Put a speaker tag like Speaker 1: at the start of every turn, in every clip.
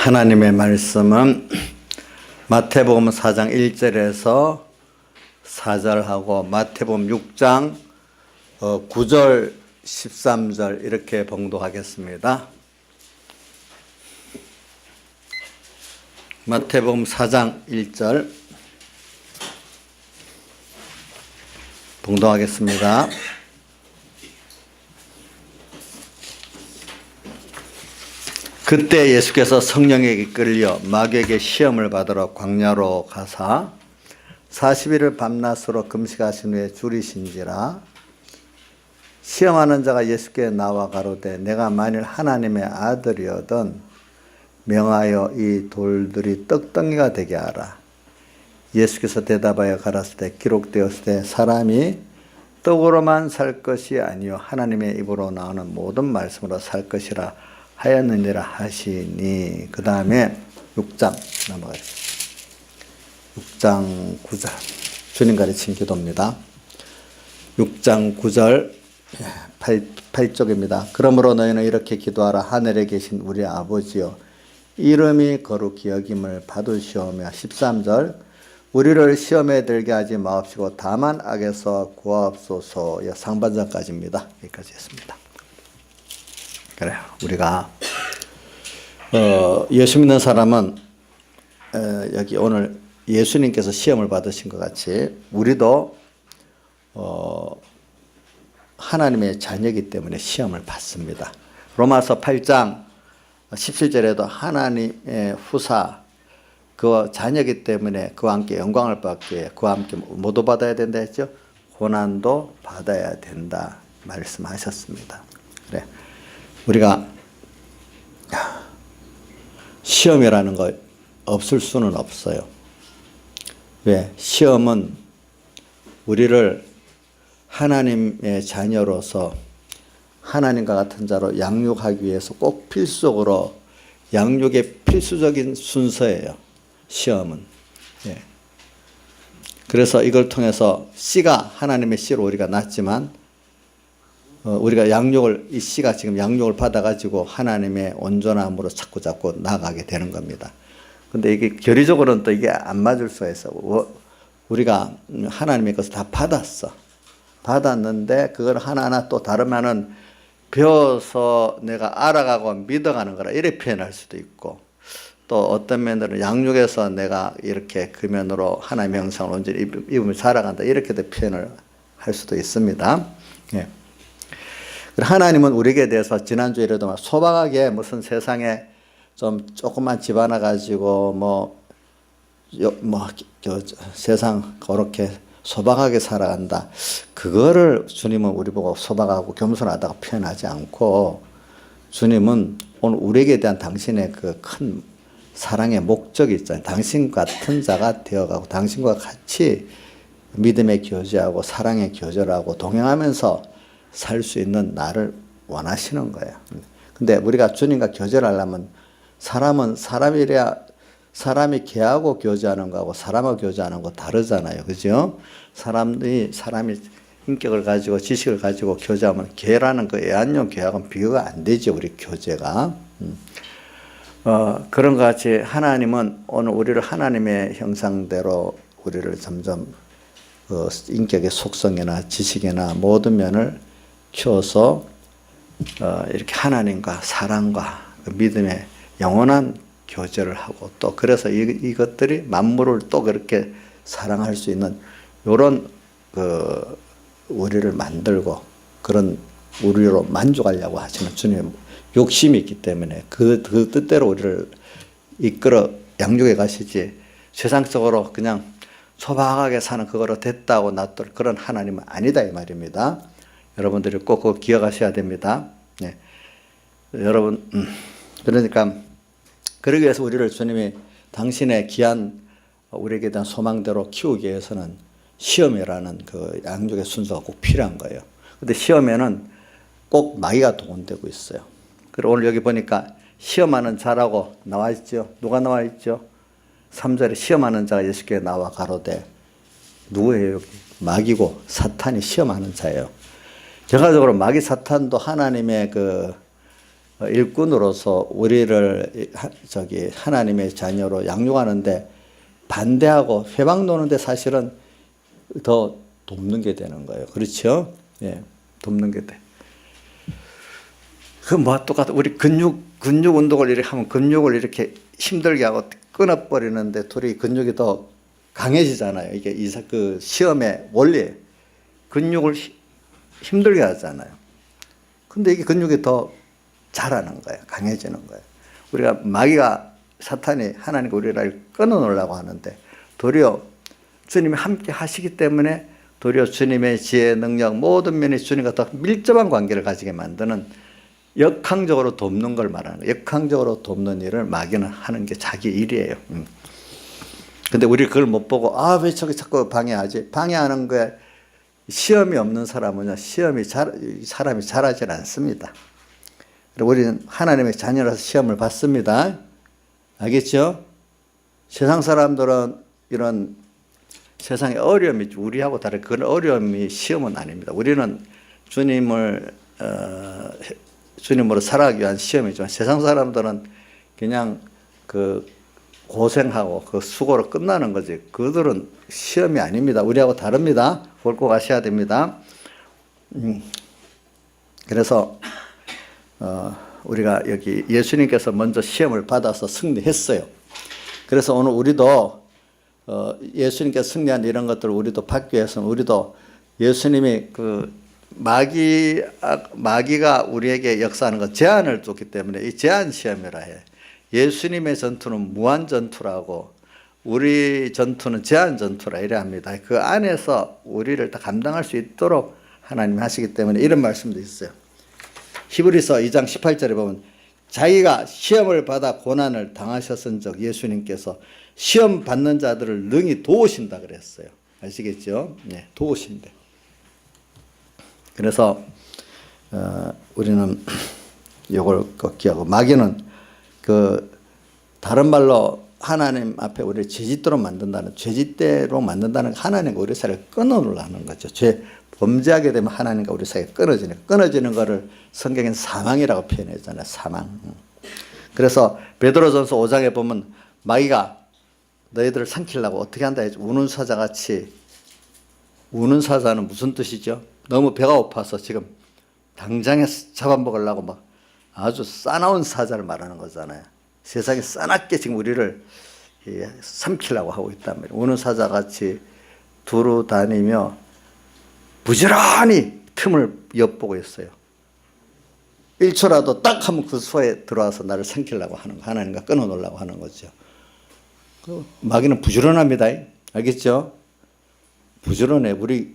Speaker 1: 하나님의 말씀은 마태복음 4장 1절에서 4절하고 마태복음 6장 9절 13절 이렇게 봉독하겠습니다. 마태복음 4장 1절 봉독하겠습니다. 그때 예수께서 성령에게 끌려 마귀에게 시험을 받으러 광야로 가사 40일을 밤낮으로 금식하신 후에 줄이신지라. 시험하는 자가 예수께 나와 가로되 내가 만일 하나님의 아들이거든 명하여 이 돌들이 떡덩이가 되게 하라. 예수께서 대답하여 가라사대 기록되었으되 사람이 떡으로만 살 것이 아니요 하나님의 입으로 나오는 모든 말씀으로 살 것이라 하였느니라 하시니. 그 다음에 6장 넘어가겠습니다. 6장 9절 주님 가르친 기도입니다. 6장 9절 8쪽입니다. 그러므로 너희는 이렇게 기도하라. 하늘에 계신 우리 아버지여 이름이 거룩히 여김을 받으시오며. 13절 우리를 시험에 들게 하지 마옵시고 다만 악에서 구하옵소서. 상반절까지입니다. 여기까지 했습니다. 그래요. 우리가 예수 믿는 사람은 여기 오늘 예수님께서 시험을 받으신 것 같이 우리도 하나님의 자녀이기 때문에 시험을 받습니다. 로마서 8장 17절에도 하나님의 후사 그 자녀이기 때문에 그와 함께 영광을 받기 위해 그와 함께 뭐도 받아야 된다 했죠? 고난도 받아야 된다 말씀하셨습니다. 그래. 우리가 시험이라는 거 없을 수는 없어요. 왜? 시험은 우리를 하나님의 자녀로서 하나님과 같은 자로 양육하기 위해서 꼭 필수적으로 양육의 필수적인 순서예요. 시험은. 예. 그래서 이걸 통해서 씨가 하나님의 씨로 우리가 낳았지만 우리가 양육을 이 씨가 지금 양육을 받아가지고 하나님의 온전함으로 자꾸 나아가게 되는 겁니다. 근데 이게 결의적으로는 또 이게 안 맞을 수가 있어. 우리가 하나님의 것을 다 받았는데 그걸 하나하나 또 다르면은 배워서 내가 알아가고 믿어가는 거라 이렇게 표현할 수도 있고, 또 어떤 면들은 양육에서 내가 이렇게 그 면으로 하나님의 형상을 온전히 입으며 살아간다 이렇게도 표현을 할 수도 있습니다. 예. 하나님은 우리에게 대해서 지난주에도 소박하게 무슨 세상에 좀 조그만 집 하나 가지고 세상 그렇게 소박하게 살아간다. 그거를 주님은 우리 보고 소박하고 겸손하다고 표현하지 않고, 주님은 오늘 우리에게 대한 당신의 그 큰 사랑의 목적이 있잖아요. 당신 같은 자가 되어가고 당신과 같이 믿음의 교제하고 사랑의 교제하고 동행하면서 살 수 있는 나를 원하시는 거예요. 근데 우리가 주님과 교제를 하려면 사람은 사람이래야 사람이 개하고 교제하는 거하고 사람하고 교제하는 거 다르잖아요. 그죠? 사람이 인격을 가지고 지식을 가지고 교제하면 개라는 그 애완용 개하고는 비교가 안 되죠. 우리 교제가. 그런 것 같이 하나님은 오늘 우리를 하나님의 형상대로 우리를 점점 인격의 속성이나 지식이나 모든 면을 키워서 이렇게 하나님과 사랑과 믿음의 영원한 교제를 하고, 또 그래서 이것들이 만물을 또 그렇게 사랑할 수 있는 이런 우리를 만들고 그런 우리로 만족하려고 하시는 주님의 욕심이 있기 때문에 그 뜻대로 우리를 이끌어 양육해 가시지, 세상적으로 그냥 소박하게 사는 그거로 됐다고 놔둘 그런 하나님은 아니다 이 말입니다. 여러분들이 꼭 그거 기억하셔야 됩니다. 네. 여러분, 그러니까 그러기 위해서 우리를 주님이 당신의 귀한 우리에게 대한 소망대로 키우기 위해서는 시험이라는 그 양육의 순서가 꼭 필요한 거예요. 근데 시험에는 꼭 마귀가 동원되고 있어요. 그리고 오늘 여기 보니까 시험하는 자라고 나와 있죠. 누가 나와 있죠? 3절에 시험하는 자가 예수께 나와 가로되, 누구예요 여기? 마귀고 사탄이 시험하는 자예요. 결과적으로 마귀 사탄도 하나님의 그 일꾼으로서 우리를 하나님의 자녀로 양육하는데 반대하고 회방 노는데 사실은 더 돕는 게 되는 거예요. 그렇죠? 예, 돕는 게 돼. 그 뭐 똑같아. 우리 근육 운동을 이렇게 하면 근육을 이렇게 힘들게 하고 끊어버리는데 둘이 근육이 더 강해지잖아요. 이게 그 시험의 원리. 근육을 힘들게 하잖아요. 근데 이게 근육이 더 자라는 거예요. 강해지는 거예요. 우리가 마귀가 사탄이 하나님과 우리를 끊어놓으려고 하는데 도리어 주님이 함께 하시기 때문에 도리어 주님의 지혜, 능력, 모든 면이 주님과 더 밀접한 관계를 가지게 만드는 역항적으로 돕는 걸 말하는 거예요. 역항적으로 돕는 일을 마귀는 하는 게 자기 일이에요. 근데 우리 그걸 못 보고 왜 저기 자꾸 방해하지? 방해하는 거에 시험이 없는 사람은요, 사람이 잘하지 않습니다. 그리고 우리는 하나님의 자녀라서 시험을 받습니다. 알겠죠? 세상 사람들은 이런 세상의 어려움이 우리하고 다른 그런 어려움이 시험은 아닙니다. 우리는 주님으로 살아가기 위한 시험이지만 세상 사람들은 그냥 그 고생하고 그 수고로 끝나는 거지. 그들은 시험이 아닙니다. 우리하고 다릅니다. 그걸 꼭 아셔야 됩니다. 그래서 우리가 여기 예수님께서 먼저 시험을 받아서 승리했어요. 그래서 오늘 우리도 예수님께서 승리한 이런 것들을 우리도 받기 위해서는 우리도 예수님이 그 마귀가 우리에게 역사하는 것 제한을 줬기 때문에 이 제한 시험이라 해. 예수님의 전투는 무한 전투라고 우리 전투는 제한 전투라 이래 합니다. 그 안에서 우리를 다 감당할 수 있도록 하나님이 하시기 때문에 이런 말씀도 있어요. 히브리서 2장 18절에 보면 자기가 시험을 받아 고난을 당하셨은즉 예수님께서 시험 받는 자들을 능히 도우신다 그랬어요. 아시겠죠? 네, 도우신대. 그래서 우리는 이걸 꼭 기하고 마귀는 그 다른 말로 하나님 앞에 우리를 죄짓대로 만든다는 하나님과 우리 사이를 끊어놓으려는 거죠. 범죄하게 되면 하나님과 우리 사이가 끊어지는 것을 성경에는 사망이라고 표현했잖아요. 사망. 그래서 베드로전서 5장에 보면 마귀가 너희들을 삼키려고 어떻게 한다 했죠. 우는 사자같이. 우는 사자는 무슨 뜻이죠? 너무 배가 고파서 지금 당장에 잡아먹으려고 막 아주 싸나운 사자를 말하는 거잖아요. 세상에 싸납게 지금 우리를 삼키려고 하고 있단 말이에요. 우는 사자같이 두루 다니며 부지런히 틈을 엿보고 있어요. 1초라도 딱 하면 그 소에 들어와서 나를 삼키려고 하는 거, 하나님과 끊어놓으려고 하는 거죠. 마귀는 부지런합니다. 알겠죠? 부지런해. 우리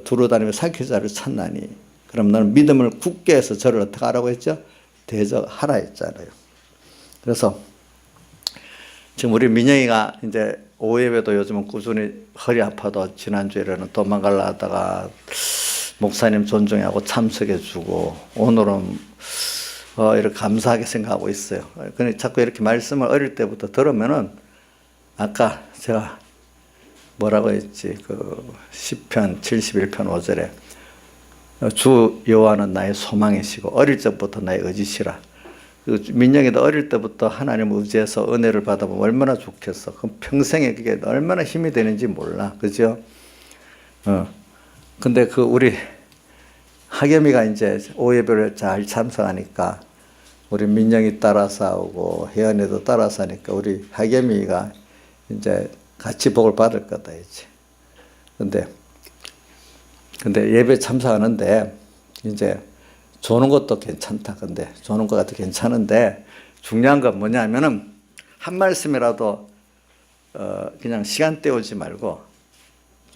Speaker 1: 두루 다니며 삼킬 자를 찾나니 그럼 너는 믿음을 굳게 해서 저를 어떻게 하라고 했죠? 대적하라 했잖아요. 그래서 지금 우리 민영이가 이제 오예배도 요즘은 꾸준히 허리 아파도 지난주에는 도망가려 하다가 목사님 존중하고 참석해주고 오늘은 이렇게 감사하게 생각하고 있어요. 근데 자꾸 이렇게 말씀을 어릴 때부터 들으면은 아까 제가 뭐라고 했지? 그 시편 71편 5절에 주 여호와는 나의 소망이시고 어릴 적부터 나의 의지시라. 민영이도 어릴 때부터 하나님 의지해서 은혜를 받아보면 얼마나 좋겠어. 그럼 평생에 그게 얼마나 힘이 되는지 몰라. 그죠? 근데 그 우리 하겸이가 이제 오예배를 잘 참석하니까 우리 민영이 따라 싸우고 혜연이도 따라 싸니까 우리 하겸이가 이제 같이 복을 받을 거다 이제. 근데 예배 참석하는데 이제 조는 것도 괜찮다. 근데 조는 것 같아 괜찮은데 중요한 건 뭐냐면은 한 말씀이라도 그냥 시간 때우지 말고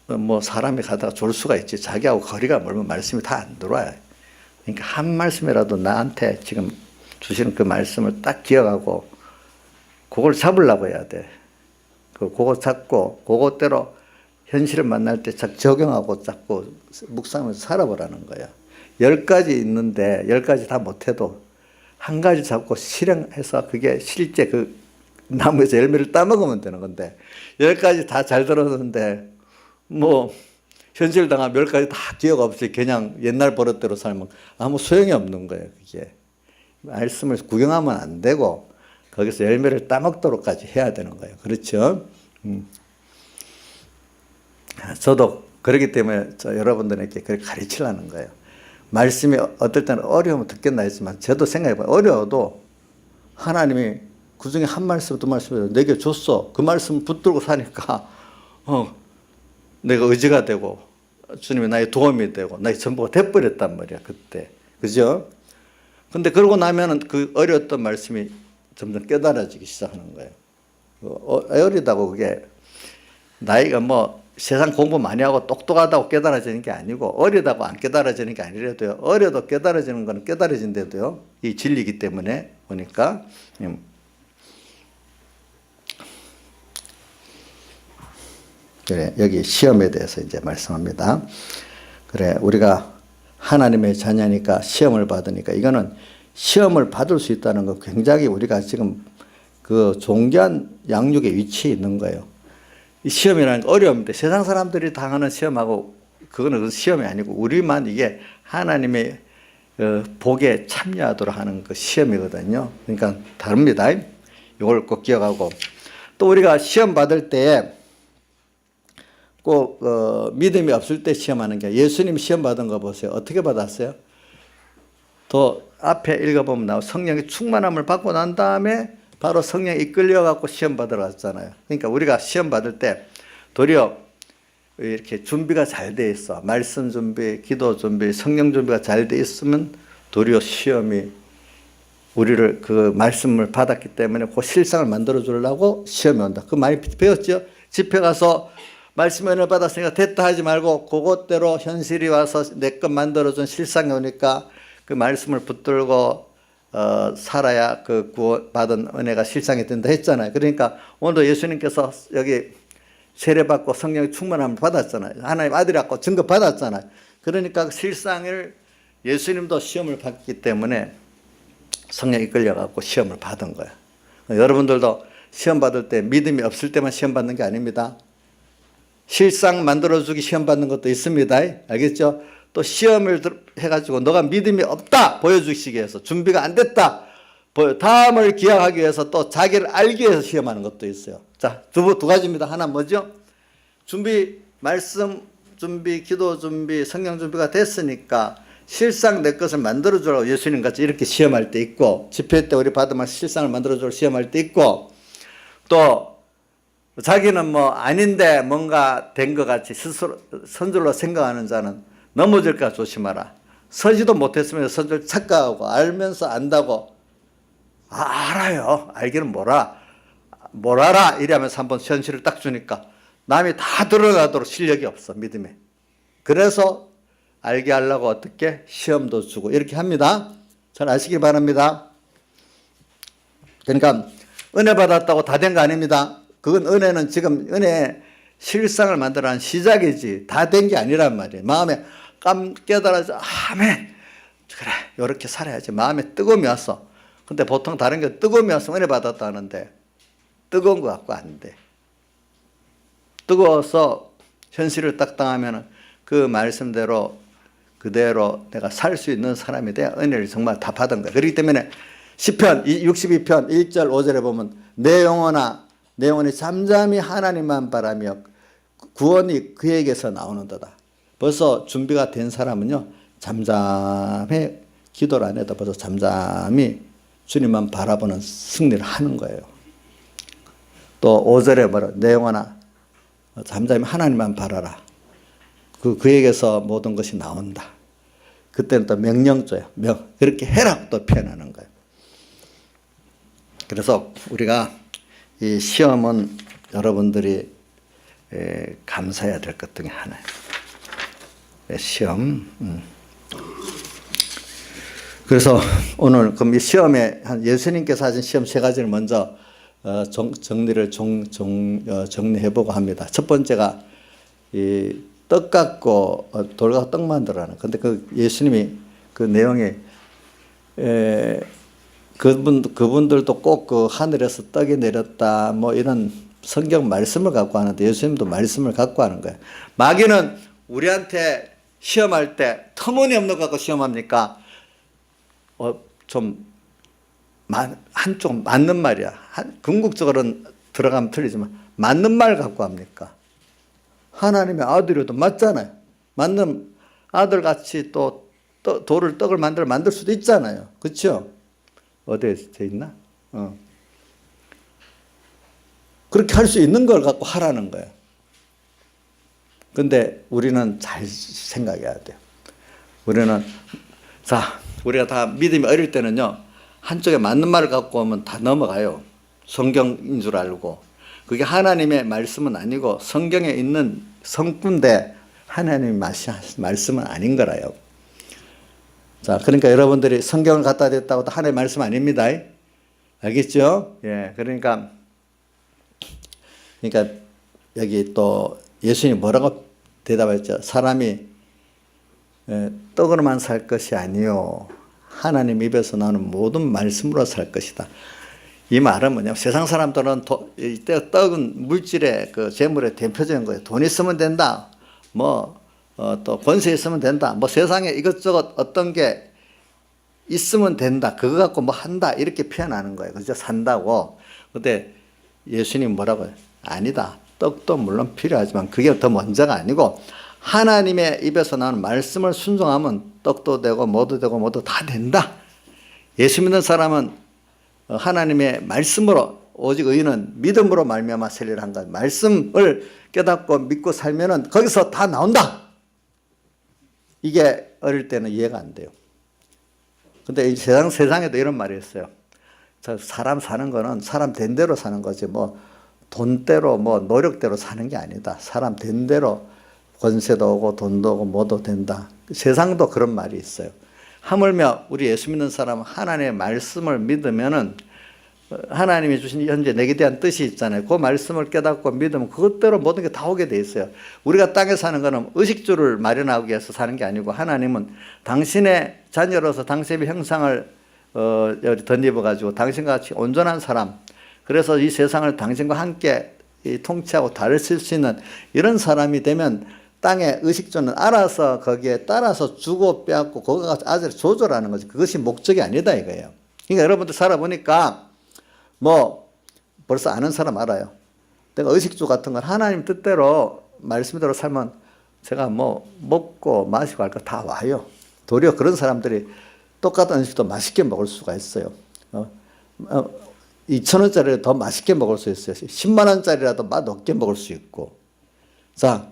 Speaker 1: 뭐 사람이 가다가 졸 수가 있지. 자기하고 거리가 멀면 말씀이 다 안 들어와요. 그러니까 한 말씀이라도 나한테 지금 주시는 그 말씀을 딱 기억하고 그걸 잡으려고 해야 돼. 그거 잡고 그것대로 현실을 만날 때 적용하고 자꾸 묵상하면서 살아보라는 거야. 10가지 있는데 10가지 다 못해도 한 가지 잡고 실행해서 그게 실제 그 나무에서 열매를 따먹으면 되는 건데 10가지 다 잘 들었는데 뭐 현실 당하면 몇 가지 다 기억 없이 그냥 옛날 버릇대로 살면 아무 소용이 없는 거예요. 그게 말씀을 구경하면 안 되고 거기서 열매를 따먹도록까지 해야 되는 거예요. 그렇죠? 저도 그렇기 때문에 여러분들에게 그렇게 가르치려는 거예요. 말씀이 어떨 때는 어려우면 듣겠나 했지만 저도 생각해봐요. 어려워도 하나님이 그 중에 한 말씀 두 말씀 내게 줬어. 그 말씀 붙들고 사니까 내가 의지가 되고 주님이 나의 도움이 되고 나의 전부가 돼버렸단 말이야 그때. 그죠? 근데 그러고 나면은 그 어려웠던 말씀이 점점 깨달아지기 시작하는 거예요. 어리다고 그게 나이가 뭐 세상 공부 많이 하고 똑똑하다고 깨달아지는 게 아니고 어리다고 안 깨달아지는 게 아니라도요. 어려도 깨달아지는 건 깨달아진대도요. 이 진리이기 때문에 보니까 그래 여기 시험에 대해서 이제 말씀합니다. 그래 우리가 하나님의 자녀니까 시험을 받으니까 이거는 시험을 받을 수 있다는 거 굉장히 우리가 지금 그 존귀한 양육의 위치에 있는 거예요. 이 시험이라는 게 어려운데 세상 사람들이 당하는 시험하고 그거는 시험이 아니고 우리만 이게 하나님의 복에 참여하도록 하는 그 시험이거든요. 그러니까 다릅니다. 이걸 꼭 기억하고 또 우리가 시험 받을 때 꼭 믿음이 없을 때 시험하는 게 예수님 시험 받은 거 보세요. 어떻게 받았어요? 또 앞에 읽어보면 나와 성령의 충만함을 받고 난 다음에 바로 성령에 이끌려 갖고 시험 받으러 갔잖아요. 그러니까 우리가 시험 받을 때 도리어 이렇게 준비가 잘 돼 있어. 말씀 준비, 기도 준비, 성령 준비가 잘 돼 있으면 도리어 시험이 우리를 그 말씀을 받았기 때문에 그 실상을 만들어 주려고 시험이 온다. 그 많이 배웠죠? 집회 가서 말씀 은혜 받았으니까 됐다 하지 말고 그것대로 현실이 와서 내 것 만들어준 실상이 오니까 그 말씀을 붙들고 살아야 그 구원받은 은혜가 실상이 된다 했잖아요. 그러니까 오늘도 예수님께서 여기 세례받고 성령의 충만함을 받았잖아요. 하나님 아들이라고 증거 받았잖아요. 그러니까 실상을 예수님도 시험을 받기 때문에 성령에 이끌려갖고 시험을 받은 거예요. 여러분들도 시험 받을 때 믿음이 없을 때만 시험 받는 게 아닙니다. 실상 만들어주기 시험 받는 것도 있습니다. 알겠죠? 또 시험을 해가지고 너가 믿음이 없다 보여주시기 위해서 준비가 안 됐다 다음을 기약하기 위해서 또 자기를 알기 위해서 시험하는 것도 있어요. 자, 두 가지입니다. 하나 뭐죠? 준비, 말씀 준비, 기도 준비, 성령 준비가 됐으니까 실상 내 것을 만들어주라고 예수님 같이 이렇게 시험할 때 있고 집회 때 우리 받으면 실상을 만들어주라고 시험할 때 있고 또 자기는 뭐 아닌데 뭔가 된 것 같이 스스로 선줄로 생각하는 자는 넘어질까 조심하라. 서지도 못했으면 선줄 착각하고 알면서 안다고 알아요. 알기는 뭘 알아 이러면서 한번 현실을 딱 주니까 남이 다 드러나도록 실력이 없어 믿음에. 그래서 알게 하려고 어떻게 시험도 주고 이렇게 합니다. 잘 아시기 바랍니다. 그러니까 은혜 받았다고 다 된 거 아닙니다. 그건 은혜는 지금 은혜 실상을 만들어낸 시작이지 다 된 게 아니란 말이에요. 마음에 깨달아서 아멘 그래 이렇게 살아야지 마음에 뜨거움이 왔어. 근데 보통 다른 게 뜨거움이 왔으면 은혜 받았다 하는데 뜨거운 거 갖고 안 돼. 뜨거워서 현실을 딱 당하면 그 말씀대로 그대로 내가 살 수 있는 사람이 돼야 은혜를 정말 다 받은 거야. 그렇기 때문에 시편 62편 1절 5절에 보면 내 영혼이 잠잠히 하나님만 바라며 구원이 그에게서 나오는도다. 벌써 준비가 된 사람은요 잠잠히 기도를 안 해도 벌써 잠잠히 주님만 바라보는 승리를 하는 거예요. 또 5절에 뭐라 내 영혼아 잠잠히 하나님만 바라라. 그에게서 모든 것이 나온다. 그때는 또 명령조예요. 그렇게 해라 또 표현하는 거예요. 그래서 우리가 이 시험은 여러분들이 감사해야 될 것 중에 하나예요. 시험. 그래서 오늘 그럼 이 시험에 예수님께서 하신 시험 세 가지를 먼저 정리해보고 합니다. 첫 번째가 이 떡 갖고 돌 갖고 떡 만들어라는. 근데 그 예수님이 그 내용에 그분들도 꼭 그 하늘에서 떡이 내렸다 뭐 이런 성경 말씀을 갖고 하는데 예수님도 말씀을 갖고 하는 거예요. 마귀는 우리한테 시험할 때 터무니없는 거 갖고 시험합니까? 좀 한쪽 맞는 말이야. 궁극적으로는 들어가면 틀리지만 맞는 말 갖고 합니까? 하나님의 아들이어도 맞잖아요. 맞는 아들같이 또 돌을 떡을 만들 수도 있잖아요. 그렇죠? 어디에 돼 있나? 그렇게 할 수 있는 걸 갖고 하라는 거예요. 근데 우리는 잘 생각해야 돼요. 우리가 다 믿음이 어릴 때는요, 한쪽에 맞는 말을 갖고 오면 다 넘어가요. 성경인 줄 알고. 그게 하나님의 말씀은 아니고 성경에 있는 성구인데 하나님의 말씀은 아닌 거라요. 자, 그러니까 여러분들이 성경을 갖다 댔다고 도 하나님의 말씀 아닙니다. 알겠죠? 예, 그러니까 여기 또 예수님이 뭐라고 대답했죠? 사람이 떡으로만 살 것이 아니요 하나님 입에서 나오는 모든 말씀으로 살 것이다. 이 말은 뭐냐면 세상 사람들은 떡은 물질의 그 재물의 대표적인 거예요. 돈 있으면 된다. 또 권세 있으면 된다. 세상에 이것저것 어떤 게 있으면 된다. 그거 갖고 한다. 이렇게 표현하는 거예요. 그죠? 산다고. 근데 예수님 뭐라고요? 아니다. 떡도 물론 필요하지만 그게 더 먼저가 아니고 하나님의 입에서 나오는 말씀을 순종하면 떡도 되고 뭐도 되고 뭐도 다 된다. 예수 믿는 사람은 하나님의 말씀으로 오직 의인은 믿음으로 말미암아 살리라 한 것. 말씀을 깨닫고 믿고 살면은 거기서 다 나온다. 이게 어릴 때는 이해가 안 돼요. 근데 이 세상에도 이런 말이 있어요. 사람 사는 거는 사람 된 대로 사는 거지 돈대로 노력대로 사는 게 아니다. 사람 된 대로 권세도 오고 돈도 오고 뭐도 된다. 세상도 그런 말이 있어요. 하물며 우리 예수 믿는 사람은 하나님의 말씀을 믿으면은 하나님이 주신 현재 내게 대한 뜻이 있잖아요. 그 말씀을 깨닫고 믿으면 그것대로 모든 게 다 오게 돼 있어요. 우리가 땅에 사는 거는 의식주를 마련하기 위해서 사는 게 아니고 하나님은 당신의 자녀로서 당신의 형상을 덧입어 가지고 당신과 같이 온전한 사람, 그래서 이 세상을 당신과 함께 통치하고 다스릴 수 있는 이런 사람이 되면 땅의 의식주는 알아서 거기에 따라서 주고 빼앗고 그거가 아주 조절하는 거지. 그것이 목적이 아니다 이거예요. 그러니까 여러분들 살아보니까 벌써 아는 사람 알아요. 내가 의식주 같은 건 하나님 뜻대로 말씀대로 살면 제가 먹고 마시고 할 거 다 와요. 도리어 그런 사람들이 똑같은 음식도 맛있게 먹을 수가 있어요. 2,000원짜리를 더 맛있게 먹을 수 있어요. 10만 원짜리라도 맛없게 먹을 수 있고. 자,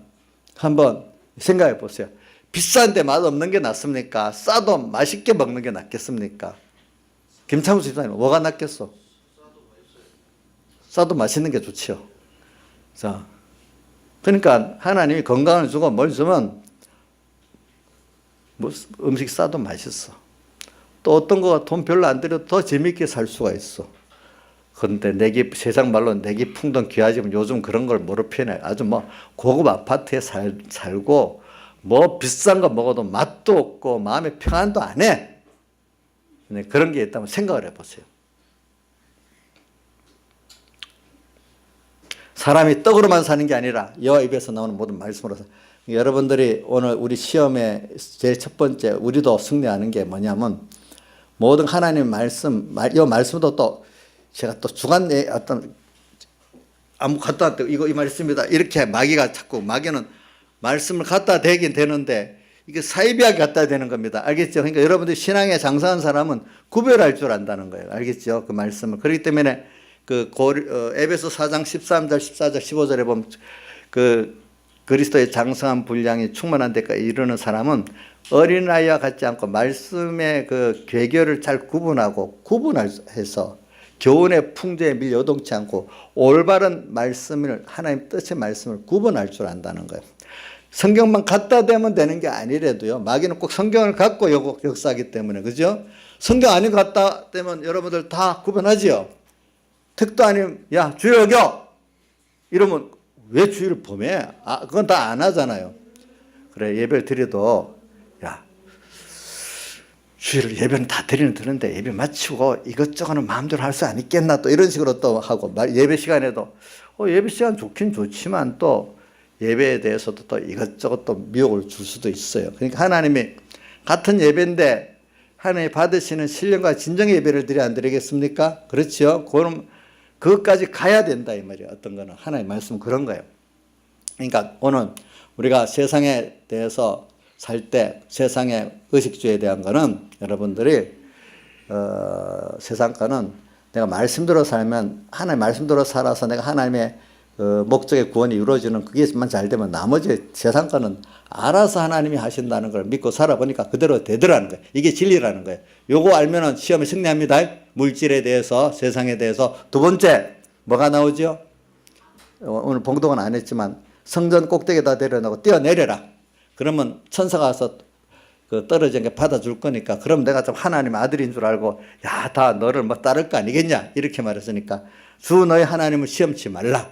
Speaker 1: 한번 생각해 보세요. 비싼데 맛없는 게 낫습니까? 싸도 맛있게 먹는 게 낫겠습니까? 김창우 집사님, 뭐가 낫겠어? 싸도 맛있는 게 좋지요. 자, 그러니까 하나님이 건강을 주고 뭘 주면 음식 싸도 맛있어. 또 어떤 거가 돈 별로 안 들여도 더 재밌게 살 수가 있어. 그런데 세상 말로 내기 풍덩 귀하지만 요즘 그런 걸 뭐로 표현해? 아주 고급 아파트에 살고 비싼 거 먹어도 맛도 없고 마음에 평안도 안 해. 그런 게 있다면 생각을 해보세요. 사람이 떡으로만 사는 게 아니라 여호와 입에서 나오는 모든 말씀으로 여러분들이 오늘 우리 시험에 제일 첫 번째 우리도 승리하는 게 뭐냐면 모든 하나님 말씀, 이 말씀도 또 제가 또 주간에 아무 갖다 놨대 이 말씀입니다. 이렇게 마귀는 말씀을 갖다 대긴 되는데 이게 사이비하게 갖다 대는 겁니다. 알겠죠? 그러니까 여러분들 신앙에 장사한 사람은 구별할 줄 안다는 거예요. 알겠죠? 그 말씀을. 그렇기 때문에 에베소 4장 13절, 14절, 15절에 보면 그리스도의 장성한 분량이 충만한 데까지 이르는 사람은 어린아이와 같지 않고 말씀의 괴결을 잘 구분해서 교훈의 풍조에 밀려 요동치 않고 올바른 말씀을 하나님 뜻의 말씀을 구분할 줄 안다는 거예요. 성경만 갖다 대면 되는 게 아니래도요. 마귀는 꼭 성경을 갖고 역사하기 때문에 그죠? 성경 아니고 갖다 대면 여러분들 다 구분하지요. 택도 아니면 야 주여 여겨 이러면 왜 주의를 범해? 그건 다 안 하잖아요. 그래 예배를 드려도 야 주일을 예배는 다 드리는데 예배 마치고 이것저것은 마음대로 할 수 안 있겠나 또 이런 식으로 또 하고 예배 시간에도 예배 시간 좋긴 좋지만 또 예배에 대해서도 또 이것저것 또 미혹을 줄 수도 있어요. 그러니까 하나님이 같은 예배인데 하나님이 받으시는 신령과 진정의 예배를 드려 안 드리겠습니까? 그렇죠. 그럼 그것까지 가야 된다 이 말이에요. 어떤 거는 하나님 말씀 그런 거예요. 그러니까 오늘 우리가 세상에 대해서 살 때 세상의 의식주의에 대한 거는 여러분들이 세상 거는 내가 말씀대로 살면 하나님 말씀대로 살아서 내가 하나님의 목적의 구원이 이루어지는 그게만 잘 되면 나머지 세상 거는 알아서 하나님이 하신다는 걸 믿고 살아보니까 그대로 되더라는 거예요. 이게 진리라는 거예요. 요거 알면은 시험에 승리합니다. 물질에 대해서 세상에 대해서. 두 번째 뭐가 나오죠? 오늘 봉독은 안 했지만 성전 꼭대기에다 내려놓고 뛰어내려라. 그러면 천사가 와서 그 떨어진 게 받아줄 거니까 그럼 내가 좀 하나님의 아들인 줄 알고 야, 다 너를 뭐 따를 거 아니겠냐 이렇게 말했으니까 주 너희 하나님을 시험치 말라.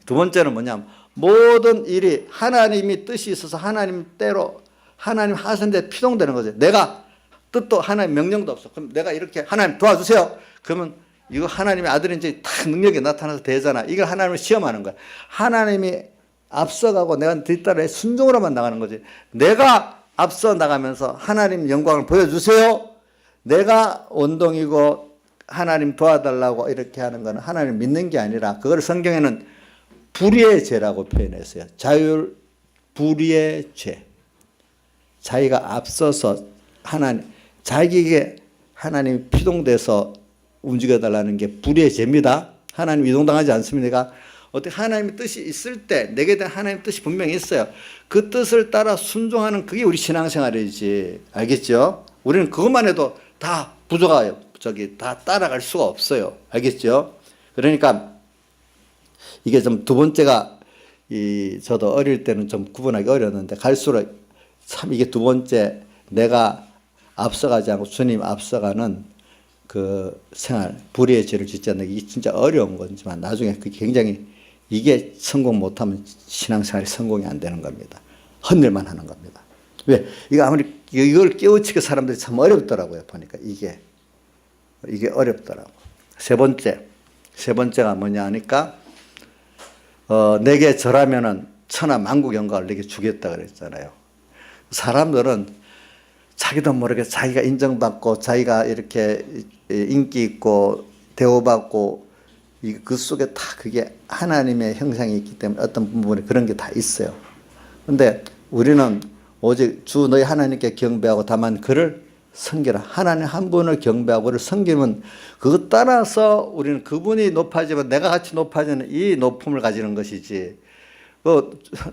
Speaker 1: 두 번째는 뭐냐면 모든 일이 하나님이 뜻이 있어서 하나님 때로 하나님 하신데 피동되는 거죠. 내가 뜻도 하나님 명령도 없어. 그럼 내가 이렇게 하나님 도와주세요. 그러면 이거 하나님의 아들인지 딱 능력이 나타나서 되잖아. 이걸 하나님을 시험하는 거야. 하나님이 앞서가고 내가 뒤따라 순종으로만 나가는 거지. 내가 앞서 나가면서 하나님 영광을 보여주세요. 내가 원동이고 하나님 도와달라고 이렇게 하는 거는 하나님 믿는 게 아니라 그걸 성경에는 불의의 죄라고 표현했어요. 자율 불의의 죄. 자기가 앞서서 자기에게 하나님이 피동돼서 움직여달라는 게 불의의 죄입니다. 하나님 이동당하지 않습니까? 어떻게 하나님의 뜻이 있을 때 내게 대한 하나님의 뜻이 분명히 있어요. 그 뜻을 따라 순종하는 그게 우리 신앙생활이지. 알겠죠? 우리는 그것만 해도 다 부족해요. 다 따라갈 수가 없어요. 알겠죠? 그러니까 이게 좀 두 번째가 저도 어릴 때는 좀 구분하기 어려웠는데 갈수록 참 이게 두 번째 내가 앞서가지 않고 주님 앞서가는 그 생활, 불의의 죄를 짓지 않는 게 이게 진짜 어려운 거지만 나중에 그게 굉장히 이게 성공 못하면 신앙생활이 성공이 안 되는 겁니다. 헛일만 하는 겁니다. 왜? 이거 아무리 이걸 깨우치게 사람들이 참 어렵더라고요. 보니까 이게 어렵더라고. 세 번째가 뭐냐 하니까 내게 절하면은 천하 만국 영광을 내게 주겠다 그랬잖아요. 사람들은 자기도 모르게 자기가 인정받고 자기가 이렇게 인기 있고 대우받고 그 속에 다 그게 하나님의 형상이 있기 때문에 어떤 부분에 그런 게 다 있어요. 근데 우리는 오직 주 너희 하나님께 경배하고 다만 그를 섬기라. 하나님 한 분을 경배하고 그를 섬기면 그것 따라서 우리는 그분이 높아지면 내가 같이 높아지는 이 높음을 가지는 것이지.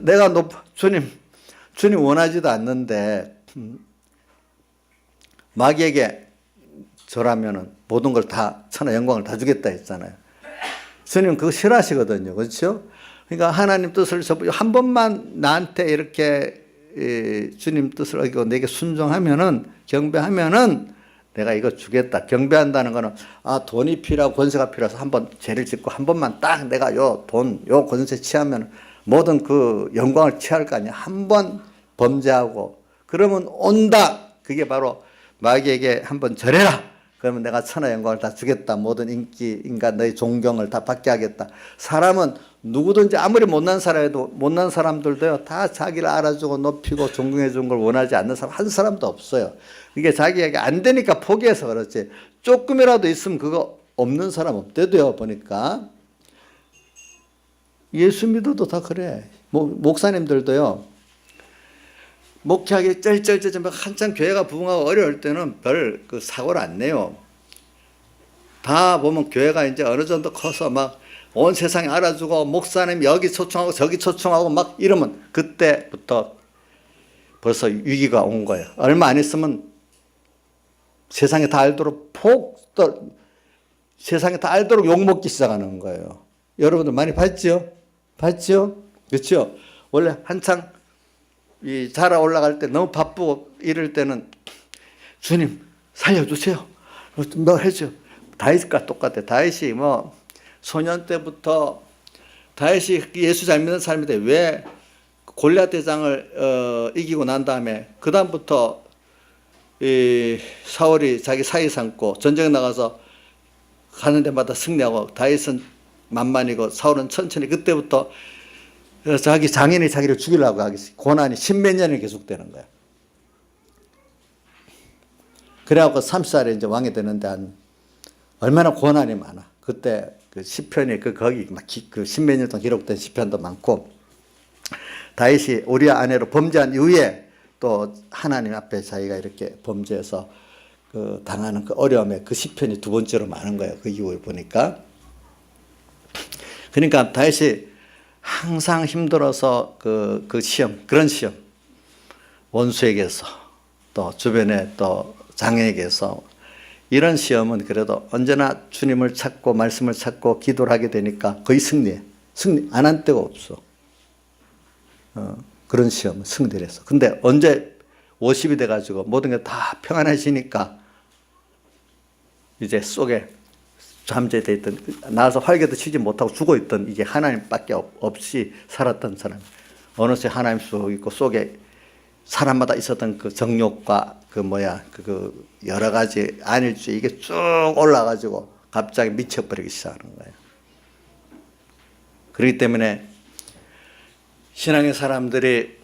Speaker 1: 내가 주님 원하지도 않는데 마귀에게 절하면은 모든 걸 다 천하 영광을 다 주겠다 했잖아요. 주님 그거 싫어하시거든요. 그렇죠? 그러니까 하나님 뜻을 한 번만 나한테 이렇게 주님 뜻을 어기고 내게 순종하면은 경배하면은 내가 이거 주겠다. 경배한다는 거는 돈이 필요하고 권세가 필요해서 한번 죄를 짓고 한 번만 딱 내가 요 권세 취하면 모든 그 영광을 취할 거 아니야. 한 번 범죄하고 그러면 온다. 그게 바로 마귀에게 한번 절해라. 그러면 내가 천하 영광을 다 주겠다. 모든 인기, 인간, 너의 존경을 다 받게 하겠다. 사람은 누구든지 아무리 못난 사람에도 못난 사람들도요. 다 자기를 알아주고 높이고 존경해 주는 걸 원하지 않는 사람 한 사람도 없어요. 이게 자기에게 안 되니까 포기해서 그렇지. 조금이라도 있으면 그거 없는 사람 없대도요. 보니까. 예수 믿어도 다 그래. 목사님들도요. 목회하기 쩔쩔쩔 한참 교회가 부흥하고 어려울 때는 별 그 사고를 안 내요. 다 보면 교회가 이제 어느 정도 커서 막 온 세상에 알아주고 목사님 여기 초청하고 저기 초청하고 막 이러면 그때부터 벌써 위기가 온 거예요. 얼마 안 있으면 세상에 다 알도록 세상에 다 알도록 욕먹기 시작하는 거예요. 여러분들 많이 봤죠? 그렇죠? 원래 한창 자라 올라갈 때 너무 바쁘고 이럴 때는 주님 살려주세요. 너 해줘. 다윗과 똑같아. 다윗이 소년 때부터 다윗이 예수 잘 믿는 사람인데 왜 골리앗 대장을 이기고 난 다음에 그 다음부터 사울이 자기 사이 삼고 전쟁에 나가서 가는 데마다 승리하고 다윗은 만만이고 사울은 천천히 그때부터 그래서 자기 장인이 자기를 죽이려고 하기 고난이 십몇 년이 계속되는 거야. 그래갖고 30살에 이제 왕이 되는데 얼마나 고난이 많아. 그때 그 시편이 거기 막 그 십몇 년 동안 기록된 시편도 많고, 다윗이 우리아 아내로 범죄한 이후에 또 하나님 앞에 자기가 이렇게 범죄해서 그 당하는 그 어려움에 그 시편이 두 번째로 많은 거예요. 그 이후에 보니까. 그러니까 다윗이 항상 힘들어서 그 시험, 그런 시험, 원수에게서 또 주변에 또 장애에게서 이런 시험은 그래도 언제나 주님을 찾고 말씀을 찾고 기도를 하게 되니까 거의 승리해. 승리 안 한 때가 없어. 그런 시험은 승리를 했어. 근데 언제 50이 돼가지고 모든 게 다 평안해지니까 이제 속에 잠재돼 있던, 나와서 활개도 치지 못하고 죽어 있던 이게 하나님밖에 없이 살았던 사람, 어느새 하나님 있고 속에 사람마다 있었던 그 정욕과 그 여러 가지 안일주의 이게 쭉 올라가지고 갑자기 미쳐버리기 시작하는 거예요. 그렇기 때문에 신앙의 사람들이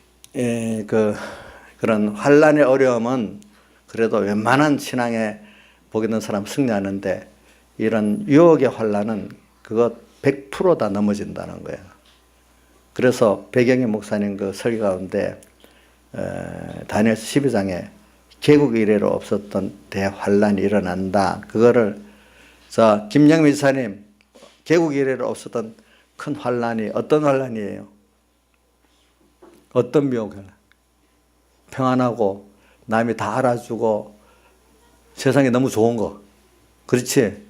Speaker 1: 그런 환란의 어려움은 그래도 웬만한 신앙에 복 있는 사람 승리하는데, 이런 유혹의 환란은 그것 100% 다 넘어진다는 거예요. 그래서 배경희 목사님 그 설교 가운데 다니엘서 12장에 개국 이래로 없었던 대환란이 일어난다. 그거를 김영민 지사님, 개국 이래로 없었던 큰 환란이 어떤 환란이에요? 어떤 미혹이야? 평안하고 남이 다 알아주고 세상이 너무 좋은 거. 그렇지?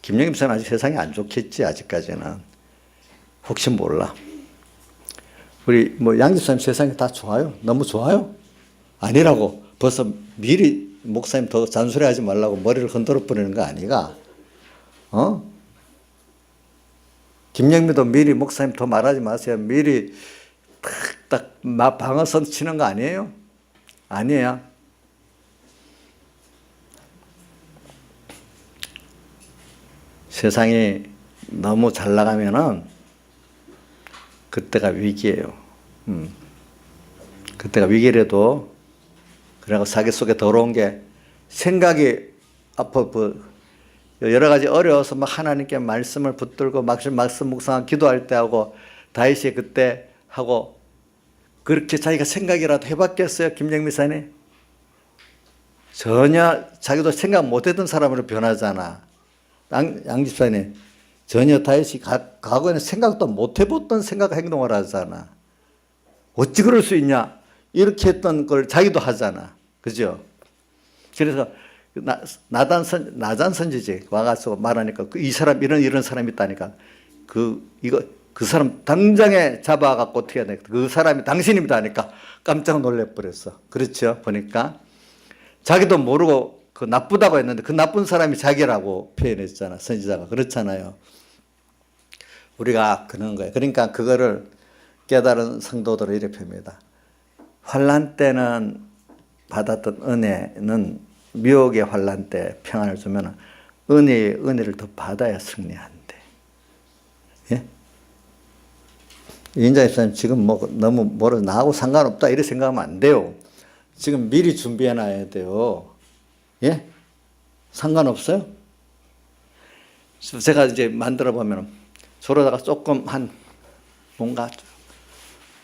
Speaker 1: 김영임 씨는 아직 세상이 안 좋겠지, 아직까지는. 혹시 몰라. 우리 양 집사님 세상이 다 좋아요? 너무 좋아요? 아니라고. 벌써 미리 목사님 더 잔소리하지 말라고 머리를 흔들어 버리는 거 아니가? 김영미도 미리 목사님 더 말하지 마세요. 미리 딱 방어선 치는 거 아니에요? 아니에요. 세상이 너무 잘 나가면은 그때가 위기예요. 그때가 위기라도, 그리고 자기 속에 더러운 게 생각이 여러 가지 어려워서 막 하나님께 말씀을 붙들고 말씀 묵상하고 기도할 때 하고, 다윗이 그때 하고, 그렇게 자기가 생각이라도 해봤겠어요, 김정미 사님? 전혀 자기도 생각 못했던 사람으로 변하잖아. 양 집사님, 전혀 다윗이 과거에는 생각도 못 해봤던 생각 행동을 하잖아. 어찌 그럴 수 있냐? 이렇게 했던 걸 자기도 하잖아. 그죠? 그래서 나단 선지지 와가지고 말하니까 이 사람 이런 사람이 있다니까. 그 사람 당장에 잡아갖고 어떻게 해야 돼? 그 사람이 당신입니다 하니까 깜짝 놀래버렸어. 그렇죠? 보니까 자기도 모르고 그 나쁘다고 했는데 그 나쁜 사람이 자기라고 표현했잖아. 선지자가. 그렇잖아요. 우리가 그런 거예요. 그러니까 그거를 깨달은 성도들은 이렇게 표현합니다. 환난 때는 받았던 은혜는 미혹의 환난 때 평안을 주면 은혜를 더 받아야 승리한대. 예? 이인자 집사님 지금 너무 나하고 상관없다 이렇게 생각하면 안 돼요. 지금 미리 준비해 놔야 돼요. 예? 상관없어요? 제가 이제 만들어 보면 저러다가 조금 뭔가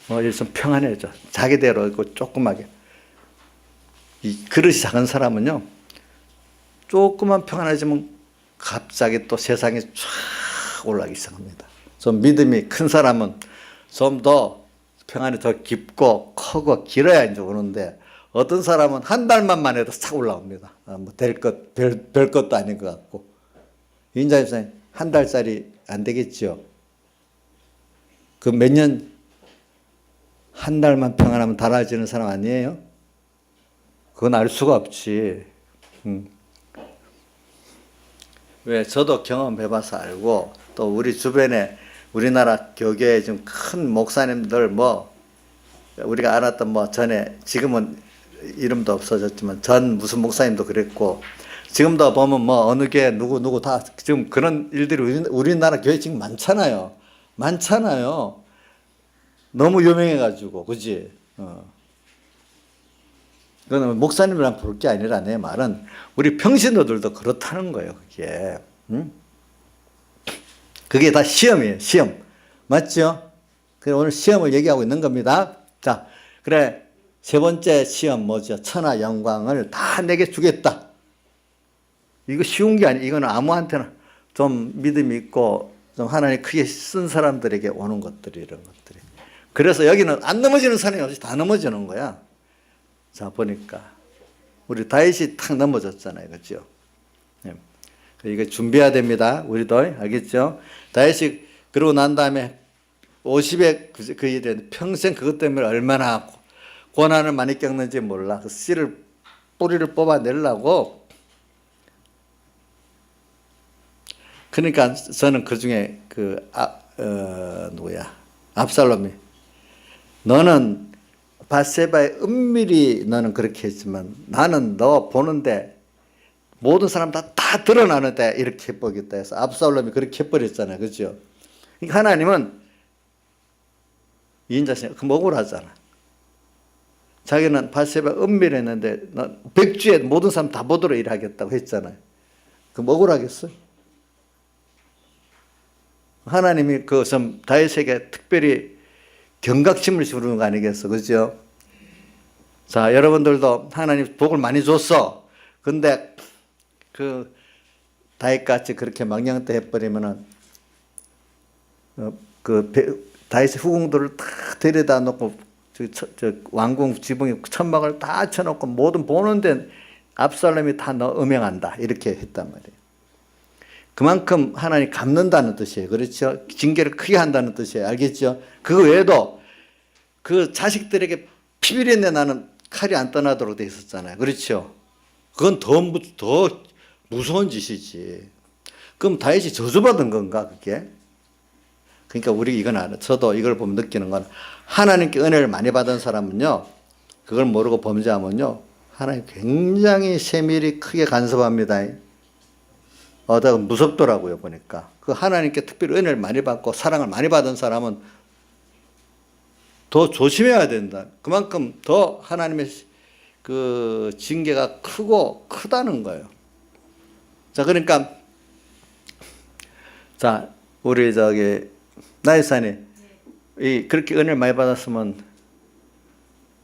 Speaker 1: 좀 평안해져. 자기대로 있고 조그맣게. 이 그릇이 작은 사람은요, 조금만 평안해지면 갑자기 또 세상이 쫙 올라가기 시작합니다. 좀 믿음이 큰 사람은 좀 더 평안이 더 깊고 크고 길어야 이제 오는데, 어떤 사람은 한 달만 해도 싹 올라옵니다. 별 것도 아닌 것 같고. 인자 집사님, 한 달짜리 안 되겠죠? 그 몇 년, 한 달만 평안하면 달아지는 사람 아니에요? 그건 알 수가 없지. 왜? 저도 경험해봐서 알고, 또 우리 주변에 우리나라 교계에 좀 큰 목사님들 우리가 알았던 전에, 지금은 이름도 없어졌지만 전 무슨 목사님도 그랬고, 지금도 보면 어느 교회 누구 다 지금 그런 일들이 우리나라 교회 지금 많잖아요. 너무 유명해가지고, 그지? 그거는 목사님이랑 부를 게 아니라 내 말은 우리 평신도들도 그렇다는 거예요, 그게. 응? 그게 다 시험이에요, 시험. 맞죠? 그래, 오늘 시험을 얘기하고 있는 겁니다. 자, 그래. 세 번째 시험 뭐죠? 천하 영광을 다 내게 주겠다. 이거 쉬운 게 아니에요. 이거는 아무한테나 좀 믿음이 있고 좀 하나님 크게 쓴 사람들에게 오는 것들이 이런 것들이. 그래서 여기는 안 넘어지는 사람이 없이 다 넘어지는 거야. 자, 보니까 우리 다윗이 탁 넘어졌잖아요. 그렇죠? 네. 이거 준비해야 됩니다. 우리도. 알겠죠? 다윗이 그러고 난 다음에 50에 그 일에 평생 그것 때문에 얼마나 고난을 많이 겪는지 몰라. 그 씨를 뿌리를 뽑아내려고. 그러니까 저는 그 중에 누구야? 압살롬이. 너는 밧세바의 은밀히 너는 그렇게 했지만 나는 너 보는데 모든 사람 다 드러나는데 이렇게 해보겠다 해서 압살롬이 그렇게 해버렸잖아요. 그죠? 그러니까 하나님은 이인자신 그 억울하잖아. 자기는 밧세바 은밀했는데 백주에 모든 사람 다 보도록 일하겠다고 했잖아요. 그럼 억울하겠어요? 하나님이 그 다윗에게 특별히 경각심을 주는 거 아니겠어, 그죠? 자, 여러분들도 하나님 복을 많이 줬어. 근데 그 다윗같이 그렇게 망령때 해버리면은 다윗의 후궁들을 다 데려다 놓고 왕궁 지붕에 천막을 다 쳐놓고 모든 보는데 압살롬이 다 너 음행한다 이렇게 했단 말이에요. 그만큼 하나님 갚는다는 뜻이에요. 그렇죠? 징계를 크게 한다는 뜻이에요. 알겠죠? 그 외에도 그 자식들에게 피비린내 나는 칼이 안 떠나도록 돼 있었잖아요. 그렇죠? 그건 더 무서운 짓이지. 그럼 다윗이 저주받은 건가 그게? 그러니까 우리 이건 알아. 저도 이걸 보면 느끼는 건 하나님께 은혜를 많이 받은 사람은요. 그걸 모르고 범죄하면요. 하나님 굉장히 세밀히 크게 간섭합니다. 무섭더라고요, 보니까. 그 하나님께 특별히 은혜를 많이 받고 사랑을 많이 받은 사람은 더 조심해야 된다. 그만큼 더 하나님의 그 징계가 크다는 거예요. 자, 그러니까, 자, 우리 나이산이 그렇게 은혜를 많이 받았으면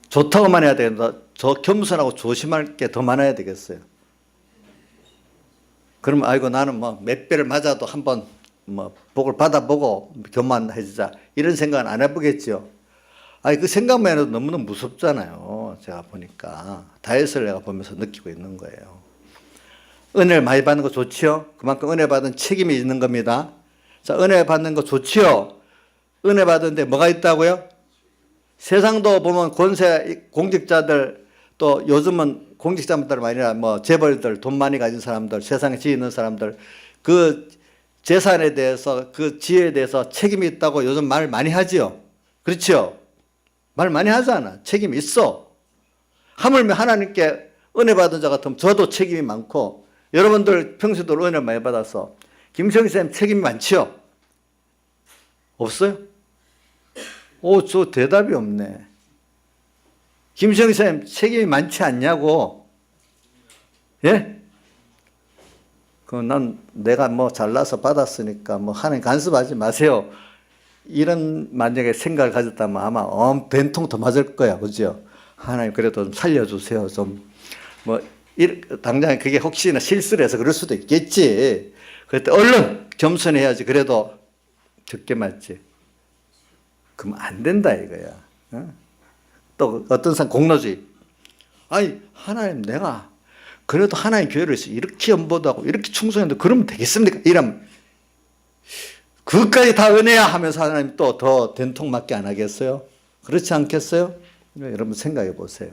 Speaker 1: 좋다고만 해야 되겠다. 저 겸손하고 조심할 게 더 많아야 되겠어요. 그러면 아이고 나는 몇 배를 맞아도 한번 복을 받아보고 교만해지자 이런 생각은 안 해보겠죠. 그 생각만 해도 너무너무 무섭잖아요. 제가 보니까 다윗을 내가 보면서 느끼고 있는 거예요. 은혜를 많이 받는 거 좋지요. 그만큼 은혜 받은 책임이 있는 겁니다. 자, 은혜 받는 거 좋지요. 은혜 받은데 뭐가 있다고요? 세상도 보면 권세 공직자들 또 요즘은 공직자들 아니라 재벌들 돈 많이 가진 사람들 세상에 지혜 있는 사람들 그 재산에 대해서 그 지혜에 대해서 책임이 있다고 요즘 말 많이 하지요. 그렇죠? 말 많이 하잖아. 책임이 있어. 하물며 하나님께 은혜 받은 자 같으면 저도 책임이 많고 여러분들 평소에도 은혜를 많이 받아서 김성희 쌤 책임이 많지요? 없어요? 저 대답이 없네. 김성희 쌤 책임이 많지 않냐고. 예? 내가 잘나서 받았으니까 하나님 간섭하지 마세요. 이런 만약에 생각을 가졌다면 아마 된통 더 맞을 거야. 그죠? 하나님 그래도 좀 살려주세요. 당장에 그게 혹시나 실수를 해서 그럴 수도 있겠지. 그때 얼른 겸손해야지. 그래도 적게 맞지. 그럼 안 된다 이거야. 또 어떤 사람 공로주의. 하나님 내가 그래도 하나님 교회를 해서 이렇게 연보도 하고 이렇게 충성했는데 그러면 되겠습니까? 이러면 그것까지 다 은혜야 하면서 하나님 또 더 된통 맞게 안 하겠어요? 그렇지 않겠어요? 여러분 생각해 보세요.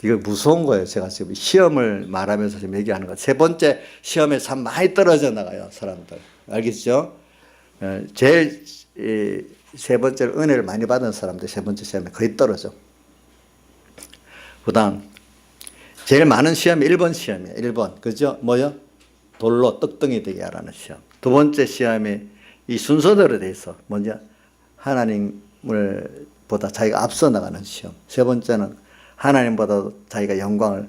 Speaker 1: 이거 무서운 거예요. 제가 지금 시험을 말하면서 지금 얘기하는 거. 세 번째 시험에 참 많이 떨어져 나가요. 사람들. 알겠죠? 제일 세 번째로 은혜를 많이 받은 사람들 세 번째 시험에 거의 떨어져. 그 다음 제일 많은 시험이 1번 시험이에요. 1번. 그죠? 뭐요? 돌로 떡덩이 되게 하라는 시험. 두 번째 시험이 이 순서대로 돼 있어. 하나님 보다 자기가 앞서 나가는 시험. 세 번째는 하나님보다 자기가 영광을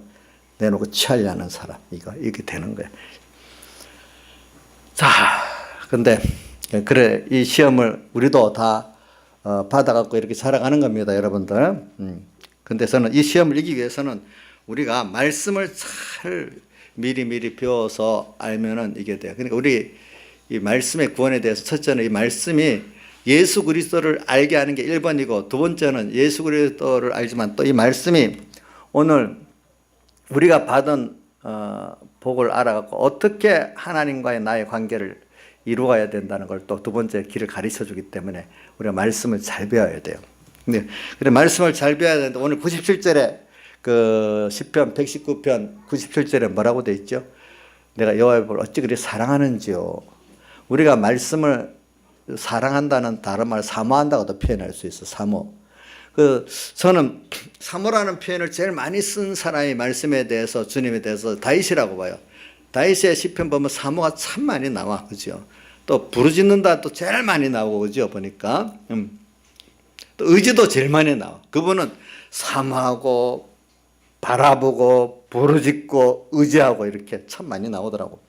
Speaker 1: 내놓고 취하려는 사람. 이게 되는 거예요. 자, 근데 그래 이 시험을 우리도 다 받아갖고 이렇게 살아가는 겁니다, 여러분들. 근데 저는 이 시험을 이기기 위해서는 우리가 말씀을 잘 미리 배워서 알면은 이게 돼요. 그러니까 우리 이 말씀의 구원에 대해서 첫째는 이 말씀이 예수 그리스도를 알게 하는 게 1번이고 두 번째는 예수 그리스도를 알지만 또 이 말씀이 오늘 우리가 받은 복을 알아갖고 어떻게 하나님과의 나의 관계를 이루어야 된다는 걸 또 두 번째 길을 가르쳐 주기 때문에 우리가 말씀을 잘 배워야 돼요. 근데 그래 말씀을 잘 배워야 되는데 오늘 97절에 그 시편 119편 97절에 뭐라고 돼 있죠? 내가 여호와의 법을 어찌 그리 사랑하는지요. 우리가 말씀을 사랑한다는 다른 말 사모한다고도 표현할 수 있어. 사모. 저는 사모라는 표현을 제일 많이 쓴 사람이 말씀에 대해서 주님에 대해서 다윗이라고 봐요. 다윗의 시편 보면 사모가 참 많이 나와, 그죠? 또 부르짖는다 또 제일 많이 나오고, 그죠? 보니까 또 의지도 제일 많이 나와. 그분은 사모하고 바라보고 부르짖고 의지하고 이렇게 참 많이 나오더라고.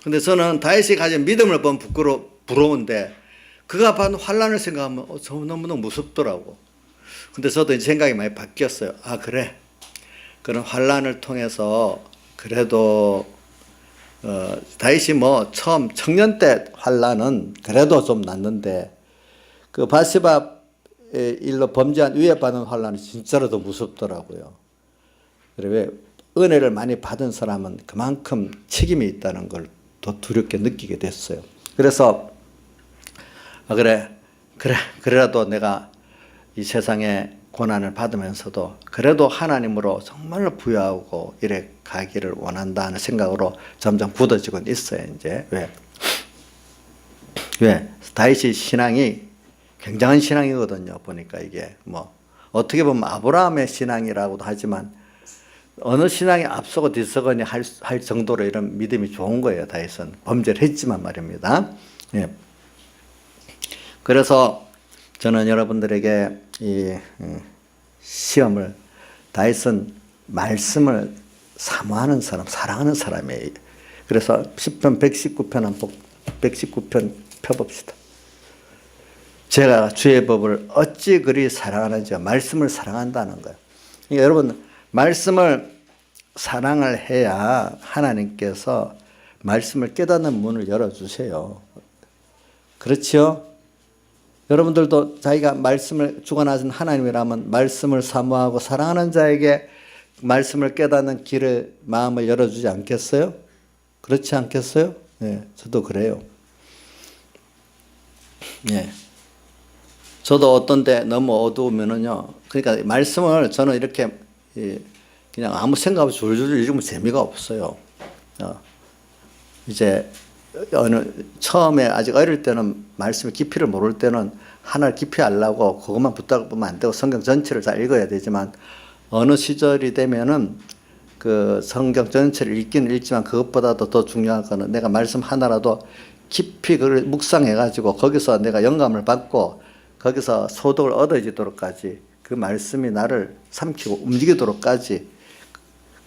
Speaker 1: 근데 저는 다윗이 가진 믿음을 보면 부러운데 그가 받은 환난을 생각하면 저 너무너무 무섭더라고. 근데 저도 이제 생각이 많이 바뀌었어요. 아, 그래. 그런 환난을 통해서 그래도 다윗이 뭐 처음 청년 때 환난은 그래도 좀 낫는데 그 바세바의 일로 범죄한 위에 받은 환난은 진짜로 더 무섭더라고요. 그래 왜 은혜를 많이 받은 사람은 그만큼 책임이 있다는 걸 더 두렵게 느끼게 됐어요. 그래서 그래라도 내가 이 세상에 고난을 받으면서도 그래도 하나님으로 정말로 부여하고 이래 가기를 원한다는 생각으로 점점 굳어지고 있어요. 이제 왜 다윗의 신앙이 굉장한 신앙이거든요. 보니까 이게 뭐 어떻게 보면 아브라함의 신앙이라고도 하지만 어느 신앙이 앞서고 뒤서거니 할 정도로 이런 믿음이 좋은 거예요. 다윗은 범죄를 했지만 말입니다. 예. 그래서 저는 여러분들에게 이 시험을 다윗은 말씀을 사모하는 사람, 사랑하는 사람이에요. 그래서 시편 119편 119편 펴봅시다. 제가 주의 법을 어찌 그리 사랑하는지 말씀을 사랑한다는 거예요. 그러니까 여러분 말씀을 사랑을 해야 하나님께서 말씀을 깨닫는 문을 열어주세요. 그렇지요? 여러분들도 자기가 말씀을 주관하신 하나님이라면 말씀을 사모하고 사랑하는 자에게 말씀을 깨닫는 길을 마음을 열어주지 않겠어요? 그렇지 않겠어요? 네, 저도 그래요. 네. 저도 어떤 데 너무 어두우면은요. 그러니까 말씀을 저는 이렇게 그냥 아무 생각 없이 줄줄 읽으면 재미가 없어요. 이제 처음에 아직 어릴 때는 말씀의 깊이를 모를 때는 하나를 깊이 알려고 그것만 붙잡고 보면 안 되고 성경 전체를 다 읽어야 되지만 어느 시절이 되면은 그 성경 전체를 읽기는 읽지만 그것보다도 더 중요한 거는 내가 말씀 하나라도 깊이 그걸 묵상해가지고 거기서 내가 영감을 받고 거기서 소득을 얻어지도록까지 그 말씀이 나를 삼키고 움직이도록까지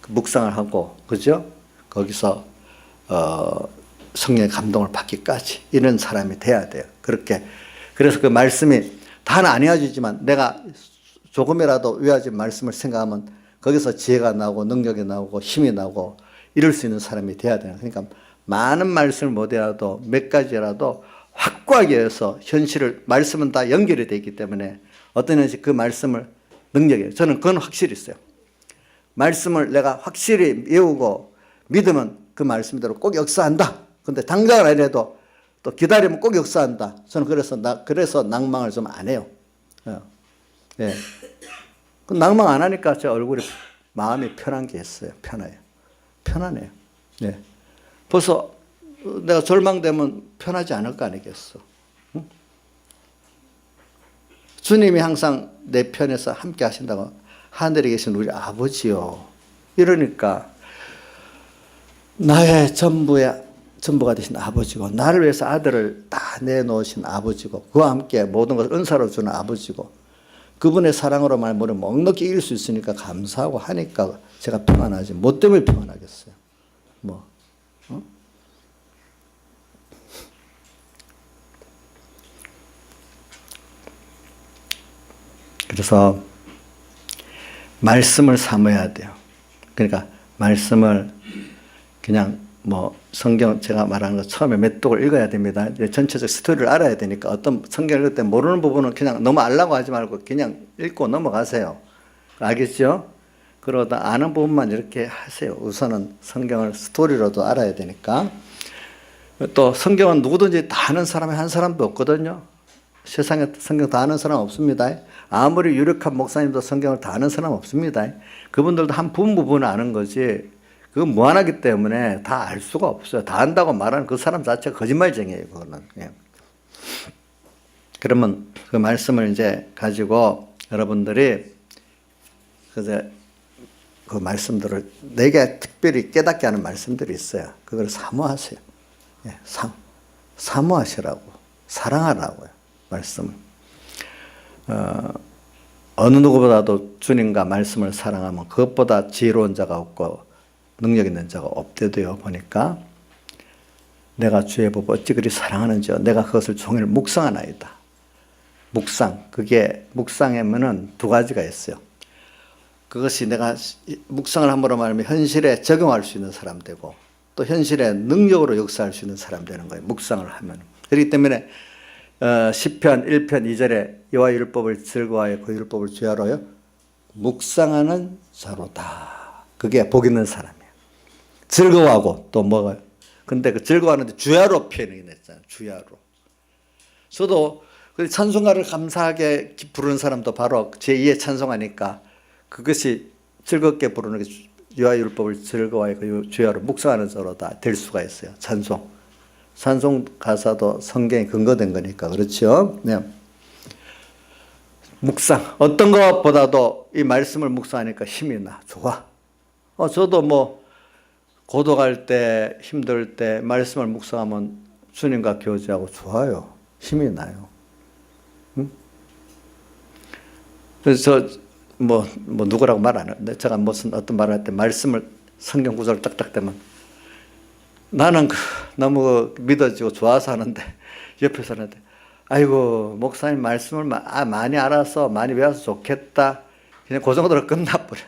Speaker 1: 묵상을 하고, 그죠? 거기서 성령의 감동을 받기까지 이런 사람이 돼야 돼요. 그렇게 그래서 그 말씀이 다는 아니어지지만 내가 조금이라도 위하지 말씀을 생각하면 거기서 지혜가 나오고 능력이 나오고 힘이 나오고 이럴 수 있는 사람이 돼야 돼요. 그러니까 많은 말씀을 못해도 몇 가지라도 확고하게 해서 현실을 말씀은 다 연결이 되어 있기 때문에 어떤 현실 그 말씀을 능력이에요. 저는 그건 확실히 있어요. 말씀을 내가 확실히 외우고 믿으면 그 말씀대로 꼭 역사한다. 근데 당장은 아니라도 또 기다리면 꼭 역사한다. 저는 그래서 낭망을 좀 안 해요. 예. 그 낭망 안 하니까 제 얼굴에 마음이 편한 게 있어요. 편하네요. 예. 벌써 내가 절망되면 편하지 않을 거 아니겠어. 응? 주님이 항상 내 편에서 함께 하신다고 하늘에 계신 우리 아버지요. 이러니까 나의 전부의 전부가 되신 아버지고 나를 위해서 아들을 다 내놓으신 아버지고 그와 함께 모든 것을 은사로 주는 아버지고 그분의 사랑으로 말미암아 넉넉히 이길 수 있으니까 감사하고 하니까 제가 평안하지 뭐 때문에 평안하겠어요? 뭐 그래서 말씀을 삼아야 돼요. 그러니까 말씀을 그냥 뭐 성경 제가 말하는 거 처음에 몇 독을 읽어야 됩니다. 전체적 스토리를 알아야 되니까 어떤 성경을 읽을 때 모르는 부분은 그냥 너무 알라고 하지 말고 그냥 읽고 넘어가세요. 알겠죠? 그러다 아는 부분만 이렇게 하세요. 우선은 성경을 스토리로도 알아야 되니까. 또 성경은 누구든지 다 아는 사람이 한 사람도 없거든요. 세상에 성경 다 아는 사람 없습니다. 아무리 유력한 목사님도 성경을 다 아는 사람 없습니다. 그분들도 한 부분을 아는 거지 그건 무한하기 때문에 다 알 수가 없어요. 다 안다고 말하는 그 사람 자체가 거짓말쟁이에요. 그거는. 예. 그러면 그 말씀을 이제 가지고 여러분들이 그 말씀들을 내게 특별히 깨닫게 하는 말씀들이 있어요. 그걸 사모하세요. 예. 사모하시라고 사랑하라고요. 말씀을. 어느 누구보다도 주님과 말씀을 사랑하면 그것보다 지혜로운 자가 없고 능력 있는 자가 없대도요. 보니까 내가 주의 법 어찌 그리 사랑하는지요. 내가 그것을 종일 묵상하나이다. 묵상. 그게 묵상하면은 두 가지가 있어요. 그것이 내가 묵상을 함으로 말하면 현실에 적용할 수 있는 사람 되고 또 현실에 능력으로 역사할 수 있는 사람 되는 거예요. 묵상을 하면. 그렇기 때문에 시편 1편 2절에 여호와의 율법을 즐거워하여 그 율법을 주야로요. 묵상하는 자로다. 그게 복 있는 사람이에요. 즐거워하고 또 뭐가요? 근데 그 즐거워하는데 주야로 표현이 됐잖아요. 주야로. 저도 찬송가를 감사하게 부르는 사람도 바로 제2의 찬송하니까 그것이 즐겁게 부르는 게 여호와의 율법을 즐거워하여 그 주야로 묵상하는 자로다 될 수가 있어요. 찬송 가사도 성경에 근거된 거니까 그렇죠. 네. 묵상 어떤 것보다도 이 말씀을 묵상하니까 힘이 나 좋아. 저도 뭐 고독할 때 힘들 때 말씀을 묵상하면 주님과 교제하고 좋아요. 힘이 나요. 응? 그래서 뭐 누구라고 말 안 하는데 제가 무슨 어떤 말을 할 때 말씀을 성경 구절을 딱딱 대면 나는 너무 믿어지고 좋아서 하는데 옆에서 하는데 아이고 목사님 말씀을 많이 알아서 많이 배워서 좋겠다. 그냥 그 정도로 끝나버려.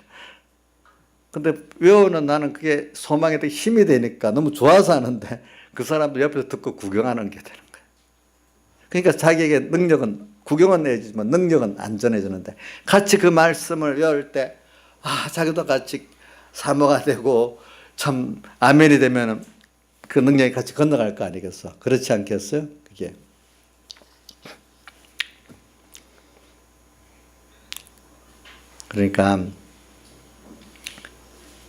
Speaker 1: 근데 외우는 나는 그게 소망에 되게 힘이 되니까 너무 좋아서 하는데 그 사람도 옆에서 듣고 구경하는 게 되는 거예요. 그러니까 자기에게 능력은 구경은 내주지만 능력은 안 전해주는데 같이 그 말씀을 외울 때 자기도 같이 사모가 되고 참 아멘이 되면 그 능력이 같이 건너갈 거 아니겠어? 그렇지 않겠어요? 그게. 그러니까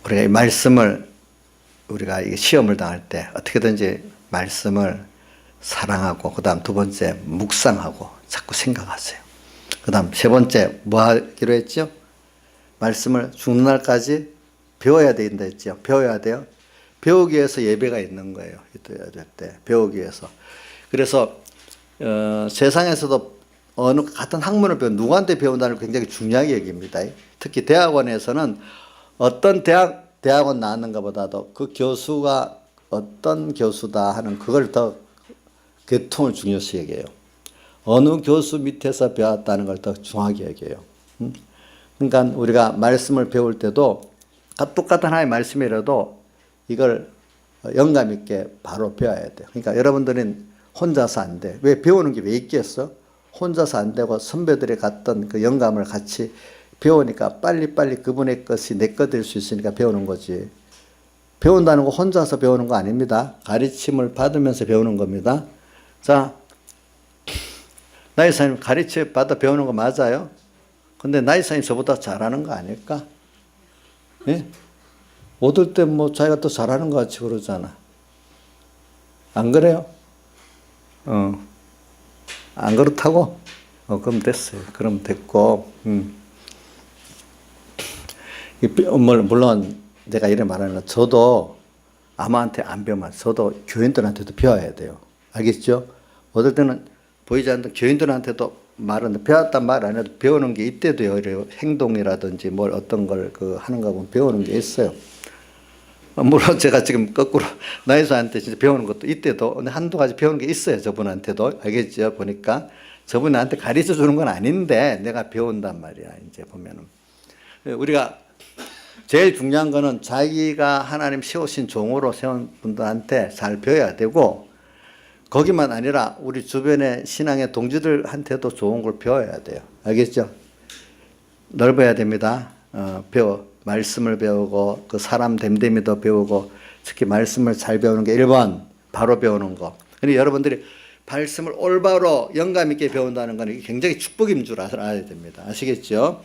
Speaker 1: 우리가 이 말씀을 우리가 시험을 당할 때 어떻게든지 말씀을 사랑하고 그 다음 두 번째 묵상하고 자꾸 생각하세요. 그 다음 세 번째 뭐 하기로 했죠? 말씀을 죽는 날까지 배워야 된다 했죠. 배워야 돼요. 배우기 위해서 예배가 있는 거예요. 때 배우기 위해서. 그래서 세상에서도 어느 같은 학문을 누구한테 배운다는 걸 굉장히 중요하게 여깁니다. 특히 대학원에서는 어떤 대학원 나왔는가 보다도 그 교수가 어떤 교수다 하는 그걸 더 계통을 중요시 여겨요. 어느 교수 밑에서 배웠다는 걸 더 중요하게 여겨요. 그러니까 우리가 말씀을 배울 때도 똑같은 하나의 말씀이라도 이걸 영감 있게 바로 배워야 돼요. 그러니까 여러분들은 혼자서 안 돼. 왜 배우는 게 왜 있겠어? 혼자서 안 되고 선배들이 갔던 그 영감을 같이 배우니까 빨리빨리 그분의 것이 내 것 될 수 있으니까 배우는 거지. 배운다는 거 혼자서 배우는 거 아닙니다. 가르침을 받으면서 배우는 겁니다. 자, 나이사님 가르침 받아 배우는 거 맞아요? 근데 나이사님 저보다 잘하는 거 아닐까? 예? 얻을 때 뭐 자기가 또 잘하는 것 같이 그러잖아. 안 그래요? 안 그렇다고? 그럼 됐어요. 그럼 됐고, 물론 내가 이래 말하는 건 저도 아무한테 안 배우면 저도 교인들한테도 배워야 돼요. 알겠죠? 어떨 때는 보이지 않는 교인들한테도 말은 배웠단 말 안 해도 배우는 게 이때도요. 이래요. 행동이라든지 뭘 어떤 걸 그 하는 거 보면 배우는 게 있어요. 물론 제가 지금 거꾸로 나이수한테 진짜 배우는 것도 이때도 한두 가지 배우는 게 있어요. 저분한테도. 알겠죠? 보니까 저분이 나한테 가르쳐 주는 건 아닌데 내가 배운단 말이야. 이제 보면은. 우리가 제일 중요한 거는 자기가 하나님 세우신 종으로 세운 분들한테 잘 배워야 되고 거기만 아니라 우리 주변의 신앙의 동지들한테도 좋은 걸 배워야 돼요. 알겠죠? 넓어야 됩니다. 말씀을 배우고 그 사람 됨됨이도 배우고 특히 말씀을 잘 배우는 게 1번 바로 배우는 거. 그러니까 여러분들이 말씀을 올바로 영감 있게 배운다는 건 굉장히 축복인 줄 알아야 됩니다. 아시겠죠?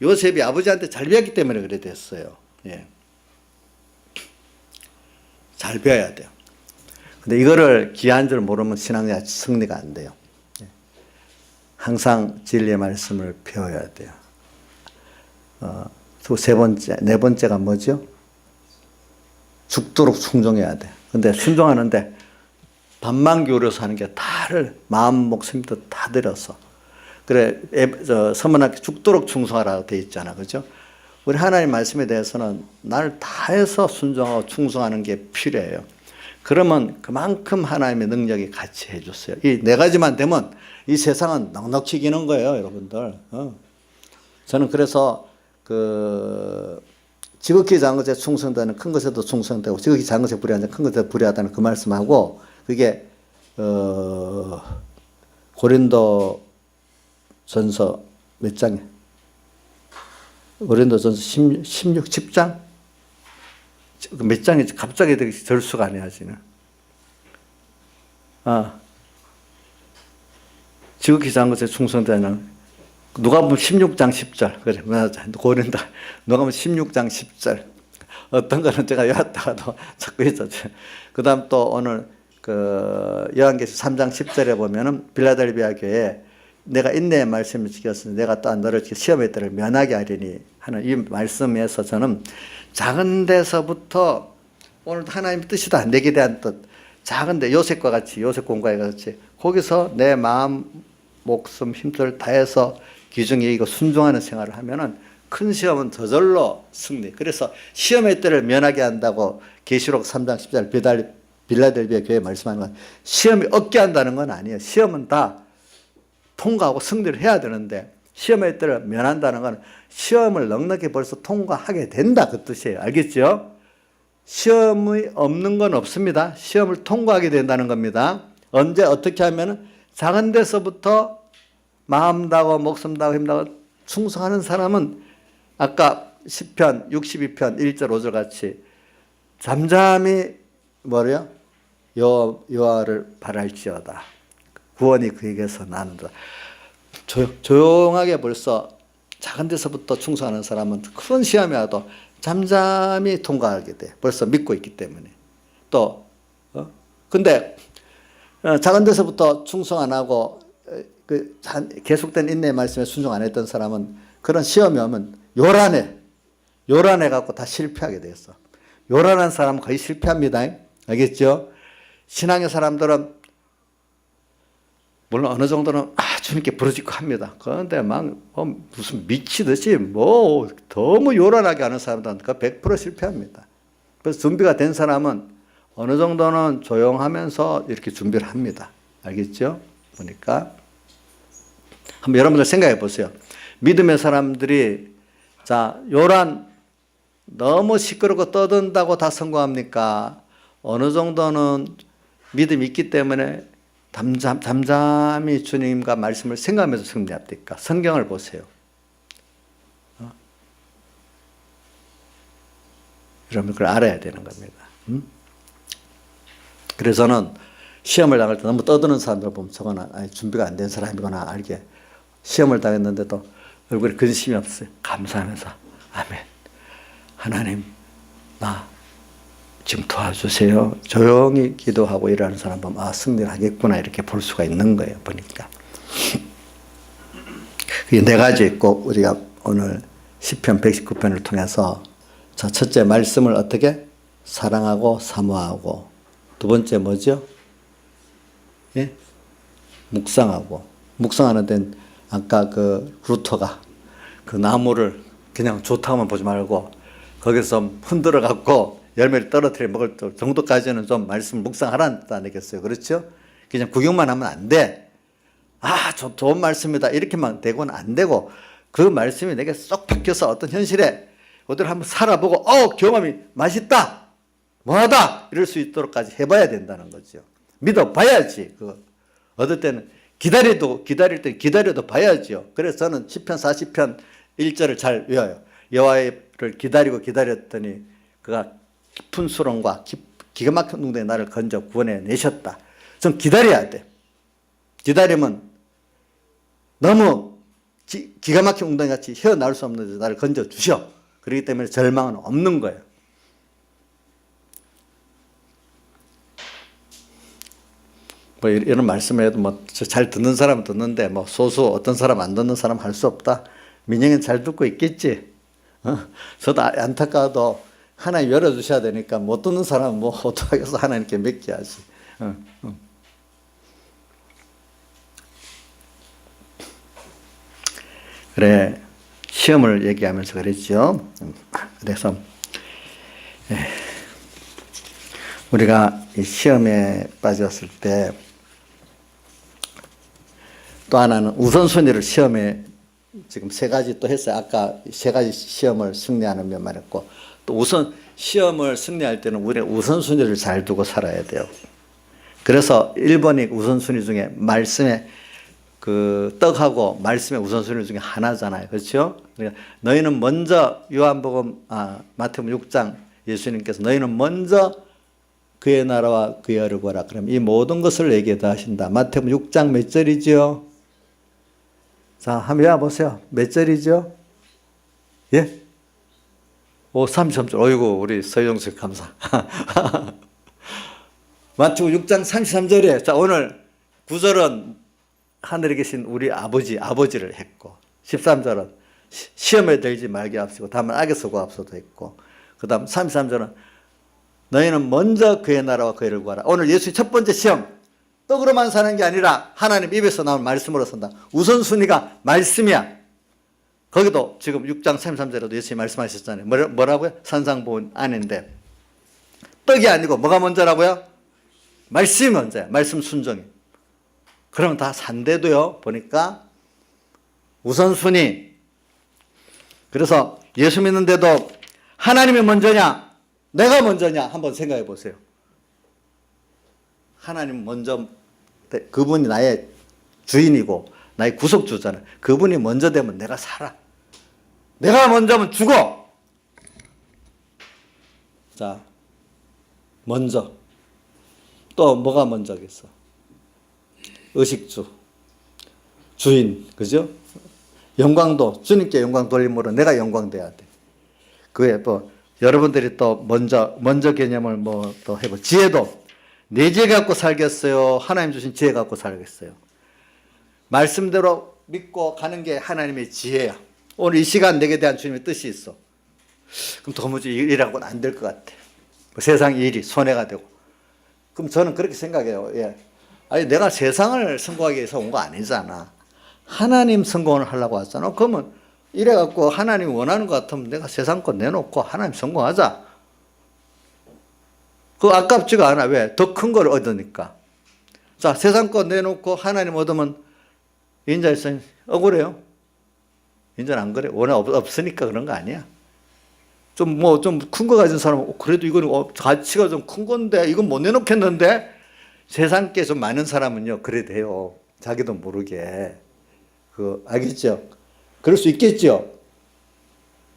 Speaker 1: 요셉이 아버지한테 잘 배웠기 때문에 그래 됐어요. 예. 잘 배워야 돼요. 근데 이거를 귀한 줄 모르면 신앙의 승리가 안 돼요. 예. 항상 진리의 말씀을 배워야 돼요. 또 네 번째가 뭐죠? 죽도록 순종해야 돼. 근데 순종하는데 반만 기울여서 하는 게 다를 마음 목숨도 다 들여서. 그래, 서문학교 죽도록 충성하라고 돼 있잖아. 그죠? 우리 하나님 말씀에 대해서는 나를 다해서 순종하고 충성하는 게 필요해요. 그러면 그만큼 하나님의 능력이 같이 해줬어요. 이 네 가지만 되면 이 세상은 넉넉히 이기는 거예요, 여러분들. 저는 그래서 지극히 작은 것에 충성되는 큰 것에도 충성되고 지극히 작은 것에 불의하는 큰 것에 불의하다는 그 말씀하고 그게 고린도 전서 몇 장에 고린도 전서 10장? 몇 장이 갑자기 되게 절수가 아니야지는. 지극히 작은 것에 충성되는 누가 보면 16장 10절. 그래, 맞아. 고린다. 누가 보면 16장 10절. 어떤 거는 제가 외웠다가도 자꾸 있었죠. 그 다음 또 오늘 요한계시록 3장 10절에 보면은 빌라델비아 교회에 내가 인내의 말씀을 지켰으니 내가 또한 너를 시험의 때를 면하게 하리니 하는 이 말씀에서 저는 작은 데서부터 오늘 하나님의 뜻이다. 내게 대한 뜻. 작은데 요셉과 같이 요셉 공과에 같이 거기서 내 마음 목숨 힘을 다해서 기중에 이거 순종하는 생활을 하면은 큰 시험은 저절로 승리. 그래서 시험의 때를 면하게 한다고 계시록 3장 10절 빌라델비아 교회 말씀하는 건 시험이 없게 한다는 건 아니에요. 시험은 다 통과하고 승리를 해야 되는데 시험의 때를 면한다는 건 시험을 넉넉히 벌써 통과하게 된다 그 뜻이에요. 알겠죠? 시험이 없는 건 없습니다. 시험을 통과하게 된다는 겁니다. 언제 어떻게 하면은 작은 데서부터 마음 다고 목숨 다고 힘 다고 충성하는 사람은 아까 10편 62편 1절 5절 같이 잠잠히 뭐래요? 여호와를 바랄지어다. 구원이 그에게서 나는다. 조용하게 벌써 작은 데서부터 충성하는 사람은 큰 시험이 와도 잠잠히 통과하게 돼. 벌써 믿고 있기 때문에. 또 근데 작은 데서부터 충성 안 하고 계속된 인내의 말씀에 순종 안 했던 사람은 그런 시험이 오면 요란해 갖고 다 실패하게 되었어. 요란한 사람은 거의 실패합니다. 알겠죠? 신앙의 사람들은 물론 어느 정도는 주님께 부르짖고 합니다. 그런데 막 무슨 미치듯이 너무 요란하게 하는 사람들은 100% 실패합니다. 그래서 준비가 된 사람은 어느 정도는 조용하면서 이렇게 준비를 합니다. 알겠죠? 보니까 한번 여러분들 생각해 보세요. 믿음의 사람들이 너무 시끄럽고 떠든다고 다 성공합니까? 어느 정도는 믿음이 있기 때문에 잠잠히 주님과 말씀을 생각하면서 승리합니까? 성경을 보세요. 여러분 그걸 알아야 되는 겁니다. 그래서는 시험을 당할 때 너무 떠드는 사람들 보면 저거는 준비가 안 된 사람이구나 알게. 시험을 당했는데도 얼굴에 근심이 없어요. 감사하면서 아멘. 하나님 나 지금 도와주세요. 조용히 기도하고 일하는 사람 보면 승리를 하겠구나 이렇게 볼 수가 있는 거예요. 보니까 그게 네 가지 꼭 우리가 오늘 시편 119편을 통해서 첫째 말씀을 어떻게 사랑하고 사모하고. 두 번째 뭐죠? 예? 묵상하고. 묵상하는 데는 아까 그 루터가 그 나무를 그냥 좋다고만 보지 말고 거기서 흔들어 갖고 열매를 떨어뜨려 먹을 정도까지는 좀 말씀을 묵상하라는 뜻 아니겠어요? 그렇죠? 그냥 구경만 하면 안 돼. 아, 좋은 말씀이다. 이렇게만 되고는 안 되고 그 말씀이 내게 쏙 박혀서 어떤 현실에 어디를 한번 살아보고 경험이 맛있다. 뭐하다. 이럴 수 있도록까지 해봐야 된다는 거죠. 믿어봐야지. 어떨 때는 기다릴 때 기다려도 봐야죠. 그래서 저는 10편 40편 1절을 잘 외워요. 여호와를 기다리고 기다렸더니 그가 깊은 수렁과 기가 막힌 웅덩이에 나를 건져 구원해 내셨다. 좀 기다려야 돼. 기다리면 너무 기가 막힌 웅덩이 같이 헤어나올 수 없는 데 나를 건져 주셔. 그렇기 때문에 절망은 없는 거예요. 뭐 이런 말씀을 해도 뭐 잘 듣는 사람은 듣는데 뭐 소수 어떤 사람 안 듣는 사람 할 수 없다. 민영이는 잘 듣고 있겠지. 저도 안타까워도 하나님 열어주셔야 되니까 못 듣는 사람은 뭐 어떡하겠어. 하나님께 맡겨야지. 그래, 시험을 얘기하면서 그랬죠. 그래서 우리가 이 시험에 빠졌을 때 또 하나는 우선순위를 시험에 지금 세 가지 또 했어요. 아까 세 가지 시험을 승리하는 면 말했고 또 시험을 승리할 때는 우리가 우선순위를 잘 두고 살아야 돼요. 그래서 1번이 우선순위 중에 말씀의 그 떡하고 말씀의 우선순위 중에 하나잖아요. 그렇죠? 그러니까 너희는 먼저 마태복음 6장 예수님께서 너희는 먼저 그의 나라와 그의 의를 구하라. 그럼 이 모든 것을 내게 더하신다. 마태복음 6장 몇 절이죠? 자, 한번 외워보세요. 몇 절이죠? 예? 33절. 어이구, 우리 서영수 감사. 마태복음 6장 33절에 자, 오늘 9절은 하늘에 계신 우리 아버지를 했고 13절은 시험에 들지 말게 합시고 다만 악에서 구합소도 했고 그 다음 33절은 너희는 먼저 그의 나라와 그의 의를 구하라. 오늘 예수의 첫 번째 시험 떡으로만 사는 게 아니라 하나님 입에서 나온 말씀으로 산다. 우선순위가 말씀이야. 거기도 지금 6장 33절에도 예수님이 말씀하셨잖아요. 뭐라고요? 산상보훈 안인데 떡이 아니고 뭐가 먼저라고요? 말씀이 먼저야. 말씀 순종이. 그러면 다 산대도요. 보니까 우선순위. 그래서 예수 믿는데도 하나님이 먼저냐 내가 먼저냐 한번 생각해 보세요. 하나님 먼저 그분이 나의 주인이고 나의 구속주잖아요. 그분이 먼저 되면 내가 살아. 내가 먼저면 죽어. 자, 먼저. 또 뭐가 먼저겠어? 의식주, 주인, 그죠? 영광도 주님께 영광 돌림으로 내가 영광돼야 돼. 그에 뭐 여러분들이 또 먼저 개념을 뭐 또 해보. 지혜도 내 지혜 갖고 살겠어요? 하나님 주신 지혜 갖고 살겠어요? 말씀대로 믿고 가는 게 하나님의 지혜야. 오늘 이 시간 내게 대한 주님의 뜻이 있어. 그럼 도무지 일하고는 안 될 것 같아. 세상 일이 손해가 되고. 그럼 저는 그렇게 생각해요. 예. 아니 내가 세상을 성공하기 위해서 온 거 아니잖아. 하나님 성공을 하려고 왔잖아. 그러면 이래갖고 하나님이 원하는 것 같으면 내가 세상 거 내놓고 하나님 성공하자. 그거 아깝지가 않아. 왜? 더 큰 걸 얻으니까. 자, 세상 거 내놓고 하나님 얻으면 인자 있으면 억울해요. 인자는 안 그래. 원해 없으니까 그런 거 아니야. 좀 큰 거 가진 사람은 그래도 이거는 가치가 좀 큰 건데 이건 못 내놓겠는데 세상 게 좀 많은 사람은요 그래도 해요. 자기도 모르게. 알겠죠? 그럴 수 있겠죠?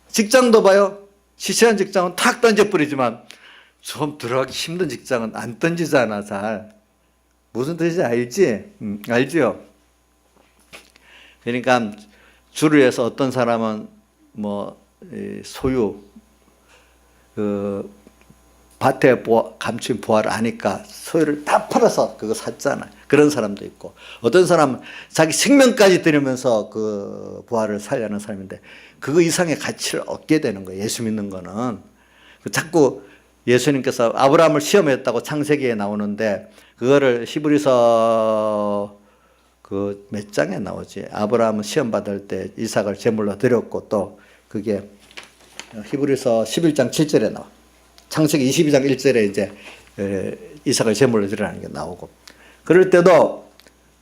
Speaker 1: 직장도 봐요. 시시한 직장은 탁 던져버리지만 좀 들어가기 힘든 직장은 안 던지잖아, 잘. 무슨 뜻인지 알지? 알죠? 그러니까 주를 위해서 어떤 사람은 소유, 밭에 감춘 부화를 아니까 소유를 다 팔아서 그거 샀잖아. 그런 사람도 있고 어떤 사람은 자기 생명까지 들이면서 그 부화를 살려는 사람인데 그거 이상의 가치를 얻게 되는 거예요. 예수 믿는 거는. 자꾸 예수님께서 아브라함을 시험했다고 창세기에 나오는데 그거를 히브리서 그 몇 장에 나오지? 아브라함은 시험 받을 때 이삭을 제물로 드렸고 또 그게 히브리서 11장 7절에 나와. 창세기 22장 1절에 이제 이삭을 제물로 드리라는 게 나오고. 그럴 때도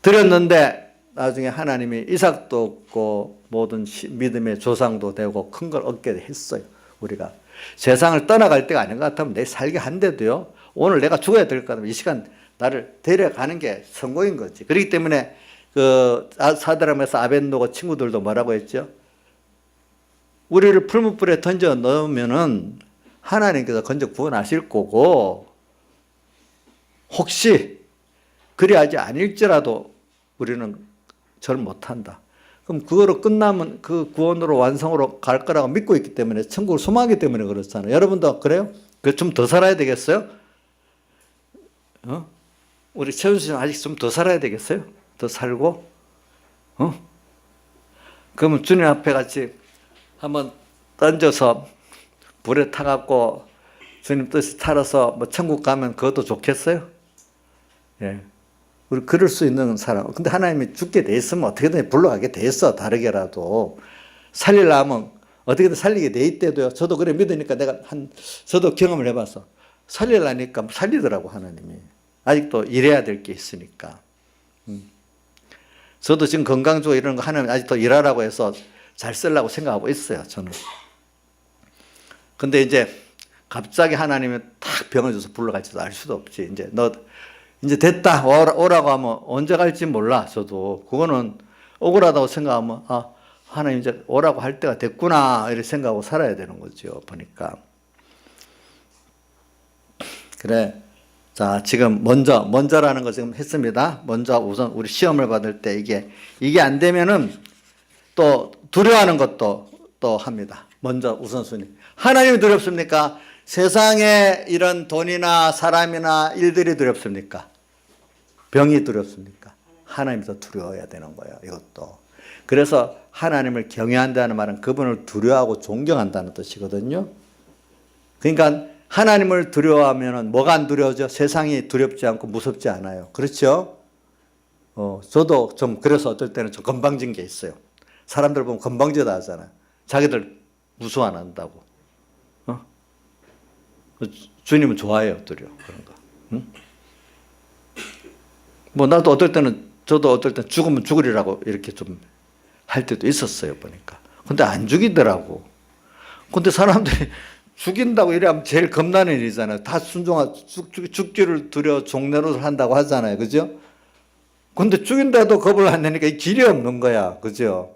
Speaker 1: 드렸는데 나중에 하나님이 이삭도 없고 모든 믿음의 조상도 되고 큰 걸 얻게 했어요. 우리가 세상을 떠나갈 때가 아닌 것 같으면 내 살게 한데도요. 오늘 내가 죽어야 될 것 같으면 이 시간 나를 데려가는 게 성공인 거지. 그렇기 때문에 그 사드람에서 아벤노고 친구들도 뭐라고 했죠? 우리를 풀무불에 던져 넣으면은 하나님께서 건져 구원하실 거고 혹시 그리하지 아닐지라도 우리는 절 못한다. 그럼 그거로 끝나면 그 구원으로 완성으로 갈 거라고 믿고 있기 때문에 천국을 소망하기 때문에 그렇잖아요. 여러분도 그래요? 그 좀 더 살아야 되겠어요? 우리 최은수 씨는 아직 좀 더 살아야 되겠어요? 더 살고? 그러면 주님 앞에 같이 한번 던져서 불에 타갖고 주님 뜻이 타러서 뭐 천국 가면 그것도 좋겠어요? 예. 우리 그럴 수 있는 사람. 근데 하나님이 죽게 돼 있으면 어떻게든 불러가게 돼 있어. 다르게라도. 살리려면 어떻게든 살리게 돼 있대도요. 저도 그래 믿으니까 저도 경험을 해봤어. 살리려니까 살리더라고, 하나님이. 아직도 일해야 될 게 있으니까. 저도 지금 건강주고 이런 거 하나님 아직도 일하라고 해서 잘 쓰려고 생각하고 있어요, 저는. 근데 이제 갑자기 하나님이 탁 병을 줘서 불러갈지도 알 수도 없지. 이제 너 이제 됐다 오라고 하면 언제 갈지 몰라. 저도 그거는 억울하다고 생각하면 하나님 이제 오라고 할 때가 됐구나 이렇게 생각하고 살아야 되는 거죠. 보니까. 그래. 자, 지금 먼저라는 거 지금 했습니다. 먼저 우선 우리 시험을 받을 때 이게 안 되면은 또 두려워하는 것도 또 합니다. 먼저 우선순위. 하나님이 두렵습니까? 세상에 이런 돈이나 사람이나 일들이 두렵습니까? 병이 두렵습니까? 하나님이 더 두려워야 되는 거예요. 이것도. 그래서 하나님을 경외한다는 말은 그분을 두려워하고 존경한다는 뜻이거든요. 그러니까 하나님을 두려워하면 뭐가 안 두려워져? 세상이 두렵지 않고 무섭지 않아요. 그렇죠? 저도 좀 그래서 어떨 때는 좀 건방진 게 있어요. 사람들 보면 건방지다 하잖아요. 자기들 무서워 안 한다고. 주님은 좋아해요, 오히려 그런 거. 응? 뭐 나도 어떨 때는 저도 어떨 때 죽으면 죽으리라고 이렇게 좀 할 때도 있었어요, 보니까. 근데 안 죽이더라고. 근데 사람들이 죽인다고 이러면 제일 겁나는 일이잖아요. 다 죽기를 두려워 종례를 한다고 하잖아요, 그죠? 근데 죽인다도 겁을 안 내니까 길이 없는 거야, 그죠?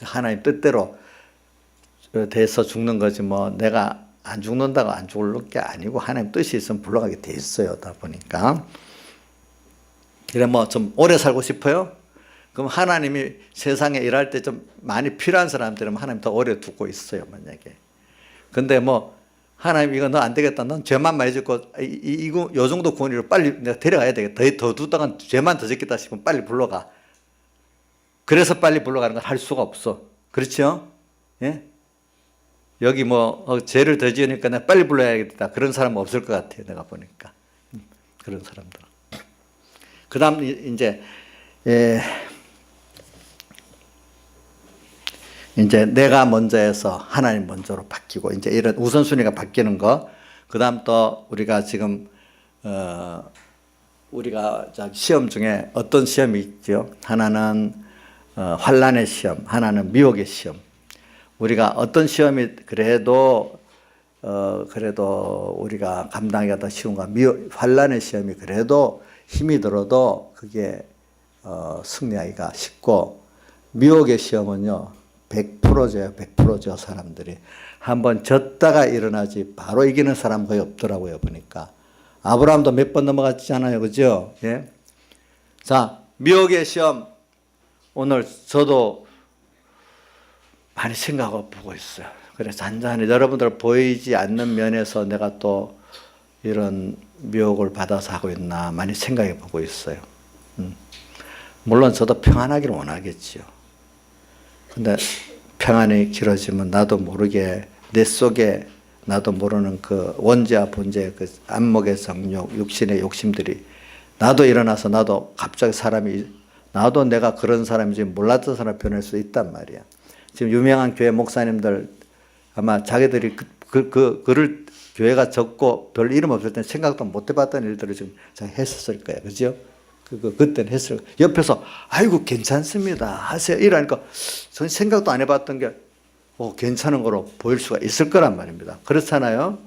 Speaker 1: 하나님 뜻대로 돼서 죽는 거지 뭐 내가 안 죽는다고 안 죽을 게 아니고 하나님 뜻이 있으면 불러가게 돼 있어요. 다 보니까. 그래 뭐 좀 오래 살고 싶어요? 그럼 하나님이 세상에 일할 때 좀 많이 필요한 사람들은 하나님 더 오래 두고 있어요, 만약에. 근데 뭐 하나님 이거 너 안 되겠다. 넌 죄만 많이 짓고 요 정도 구원이로 빨리 내가 데려가야 되겠다. 더 두다간 죄만 더 짓겠다 싶으면 빨리 불러가. 그래서 빨리 불러가는 걸 할 수가 없어. 그렇죠? 예? 여기 뭐 죄를 더 지으니까 내가 빨리 불러야겠다. 그런 사람은 없을 것 같아요. 내가 보니까. 그런 사람들. 그 다음 이제 내가 먼저 해서 하나님 먼저로 바뀌고 이제 이런 우선순위가 바뀌는 거. 그 다음 또 우리가 지금 우리가 시험 중에 어떤 시험이 있죠? 하나는 환난의 시험, 하나는 미혹의 시험. 우리가 어떤 시험이 그래도 우리가 감당하기가 더 쉬운가? 환난의 시험이 그래도 힘이 들어도 그게 승리하기가 쉽고, 미혹의 시험은요 100%져요. 100%져. 사람들이 한번 졌다가 일어나지 바로 이기는 사람 거의 없더라고요, 보니까. 아브라함도 몇 번 넘어갔잖아요, 그죠? 예. 자, 미혹의 시험 오늘 저도 많이 생각하고 보고 있어요. 그래서 잔잔히 여러분들 보이지 않는 면에서 내가 또 이런 미혹을 받아서 하고 있나 많이 생각해 보고 있어요. 물론 저도 평안하기를 원하겠지요. 근데 평안이 길어지면 나도 모르게 내 속에 나도 모르는 그 원죄와 본죄의 그 안목의 정욕, 육신의 욕심들이 나도 일어나서 나도 갑자기 나도 내가 그런 사람인지 몰랐던 사람 변할 수 있단 말이야. 지금 유명한 교회 목사님들 아마 자기들이 그를 교회가 적고 별 이름 없을 때 생각도 못 해봤던 일들을 지금 했었을 거야. 그죠? 그때는 했을 거야. 옆에서 아이고 괜찮습니다 하세요 이러니까 전 생각도 안 해봤던 게 괜찮은 거로 보일 수가 있을 거란 말입니다. 그렇잖아요.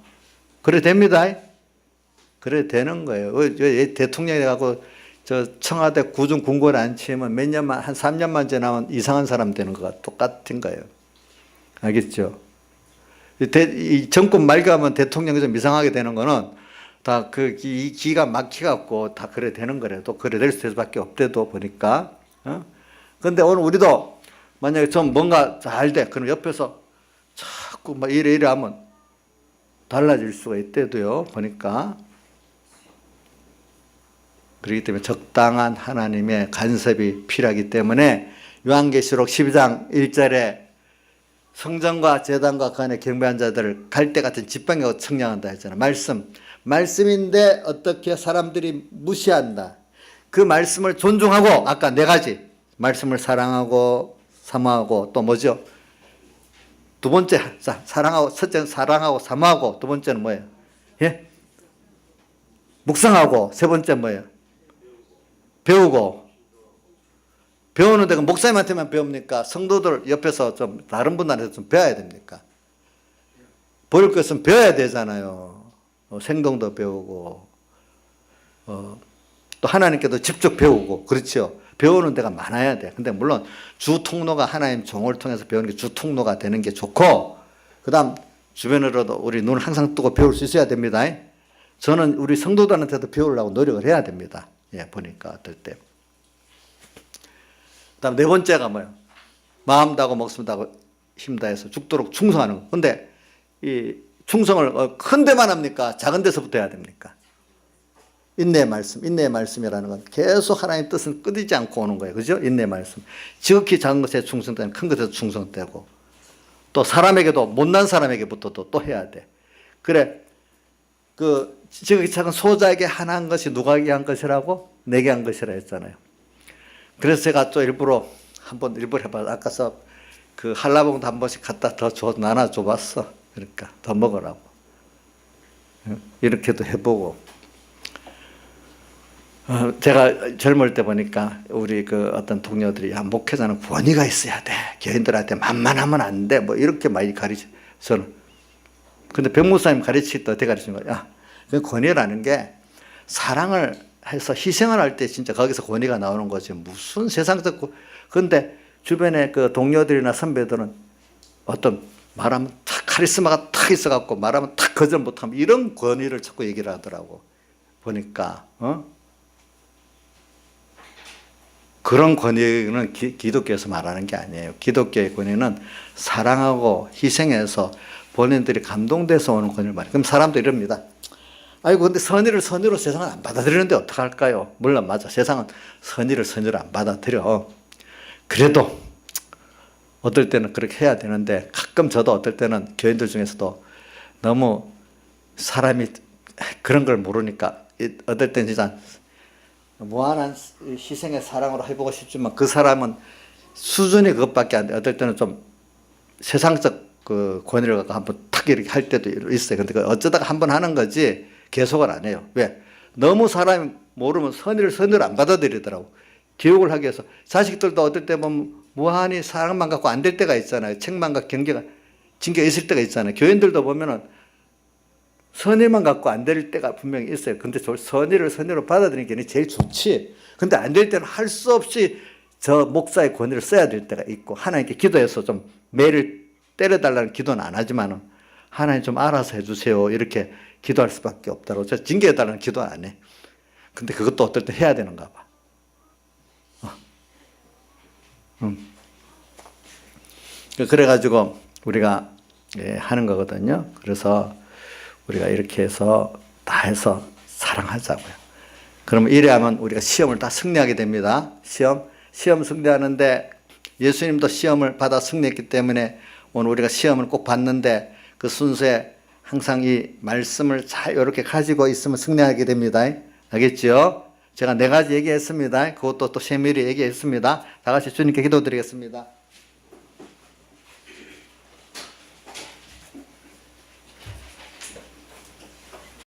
Speaker 1: 그래 됩니다. 그래 되는 거예요. 대통령이 돼갖고 저 청와대 구중 궁궐에 앉히면 몇 년만 한 3년만 지나면 이상한 사람 되는 거가 똑같은 거예요. 알겠죠? 이 정권 말기하면 대통령이 좀 이상하게 되는 거는 다 이 기가 막혀갖고 다 그래 되는 거래. 또 그래 될 수밖에 없대도 보니까. 근데 오늘 우리도 만약에 좀 뭔가 잘 돼. 그럼 옆에서 자꾸 막 이래 하면 달라질 수가 있대도요. 보니까. 그렇기 때문에 적당한 하나님의 간섭이 필요하기 때문에 요한계시록 12장 1절에 성전과 제단과 그 안에 경배한 자들을 갈대 같은 지팡이로 측량한다 했잖아요. 말씀인데 어떻게 사람들이 무시한다. 그 말씀을 존중하고 아까 네 가지 말씀을 사랑하고 사모하고 또 뭐죠? 두 번째 첫째는 사랑하고 사모하고 두 번째는 뭐예요? 예? 묵상하고 세 번째 뭐예요? 배우고. 배우는 데가 목사님한테만 배웁니까? 성도들 옆에서 좀 다른 분들한테 좀 배워야 됩니까? 볼 것은 배워야 되잖아요. 생동도 배우고 또 하나님께도 직접 배우고 그렇죠. 배우는 데가 많아야 돼. 근데 물론 주 통로가 하나님 종을 통해서 배우는 게 주 통로가 되는 게 좋고 그 다음 주변으로도 우리 눈을 항상 뜨고 배울 수 있어야 됩니다. 저는 우리 성도들한테도 배우려고 노력을 해야 됩니다. 예, 보니까 어떨 때. 그다음 네 번째가 뭐예요? 마음 다하고 목숨 다하고 힘 다해서 죽도록 충성하는 거. 근데 이 충성을 큰 데만 합니까? 작은 데서부터 해야 됩니까? 인내의 말씀이라는 건 계속 하나님의 뜻은 끊이지 않고 오는 거예요. 그죠? 인내의 말씀. 지극히 작은 것에 충성되는 큰 것에도 충성되고 또 사람에게도 못난 사람에게부터도 또 해야 돼. 그래. 지극히 작은 소자에게 하나 한 것이 누가에게 한 것이라고? 내게 한 것이라 했잖아요. 그래서 제가 또 일부러 해봐. 아까서 그 한라봉도 한 번씩 갖다 더 나눠줘봤어. 그러니까 더 먹으라고. 이렇게도 해보고. 제가 젊을 때 보니까 우리 어떤 동료들이 목회자는 권위가 있어야 돼. 교인들한테 만만하면 안 돼. 뭐 이렇게 많이 가르쳐. 저는. 근데 백목사님 가르칠 때 어떻게 가르치는 거야? 그 권위라는 게 사랑을 해서 희생을 할 때 진짜 거기서 권위가 나오는 거지. 무슨 세상적 근데 주변에 그 동료들이나 선배들은 어떤 말하면 탁 카리스마가 탁 있어갖고 말하면 탁 거절 못하면 이런 권위를 자꾸 얘기를 하더라고. 보니까 그런 권위는 기독교에서 말하는 게 아니에요. 기독교의 권위는 사랑하고 희생해서 본인들이 감동돼서 오는 권위를 말해요. 그럼 사람도 이럽니다. 아이고 근데 선의로 세상은 안 받아들이는데 어떡할까요? 물론 맞아. 세상은 선의로 안 받아들여. 그래도 어떨 때는 그렇게 해야 되는데 가끔 저도 어떨 때는 교인들 중에서도 너무 사람이 그런 걸 모르니까 어떨 때는 진짜 무한한 희생의 사랑으로 해보고 싶지만 그 사람은 수준이 그것밖에 안 돼. 어떨 때는 좀 세상적 그 권위를 갖고 한번 탁 이렇게 할 때도 있어요. 근데 어쩌다가 한번 하는 거지 계속은 안 해요. 왜? 너무 사람이 모르면 선의를 안 받아들이더라고. 교육을 하기 위해서. 자식들도 어떨 때 보면 무한히 사랑만 갖고 안 될 때가 있잖아요. 책망과 징계가 있을 때가 있잖아요. 교인들도 보면은 선의만 갖고 안 될 때가 분명히 있어요. 근데 선의로 받아들이는 게 제일 좋지. 근데 안 될 때는 할 수 없이 저 목사의 권위를 써야 될 때가 있고 하나님께 기도해서 좀 매를 때려달라는 기도는 안 하지만은 하나님 좀 알아서 해주세요. 이렇게 기도할 수밖에 없다고. 저 징계해달라는 기도 안 해. 근데 그것도 어떨 때 해야 되는가 봐. 그래가지고 우리가 하는 거거든요. 그래서 우리가 이렇게 해서 다 해서 사랑하자고요. 그러면 이래 하면 우리가 시험을 다 승리하게 됩니다. 시험 승리하는데 예수님도 시험을 받아 승리했기 때문에 오늘 우리가 시험을 꼭 받는데 그 순서에 항상 이 말씀을 잘 이렇게 가지고 있으면 승리하게 됩니다. 알겠죠? 제가 4가지 얘기했습니다. 그것도 또 세밀히 얘기했습니다. 다 같이 주님께 기도드리겠습니다.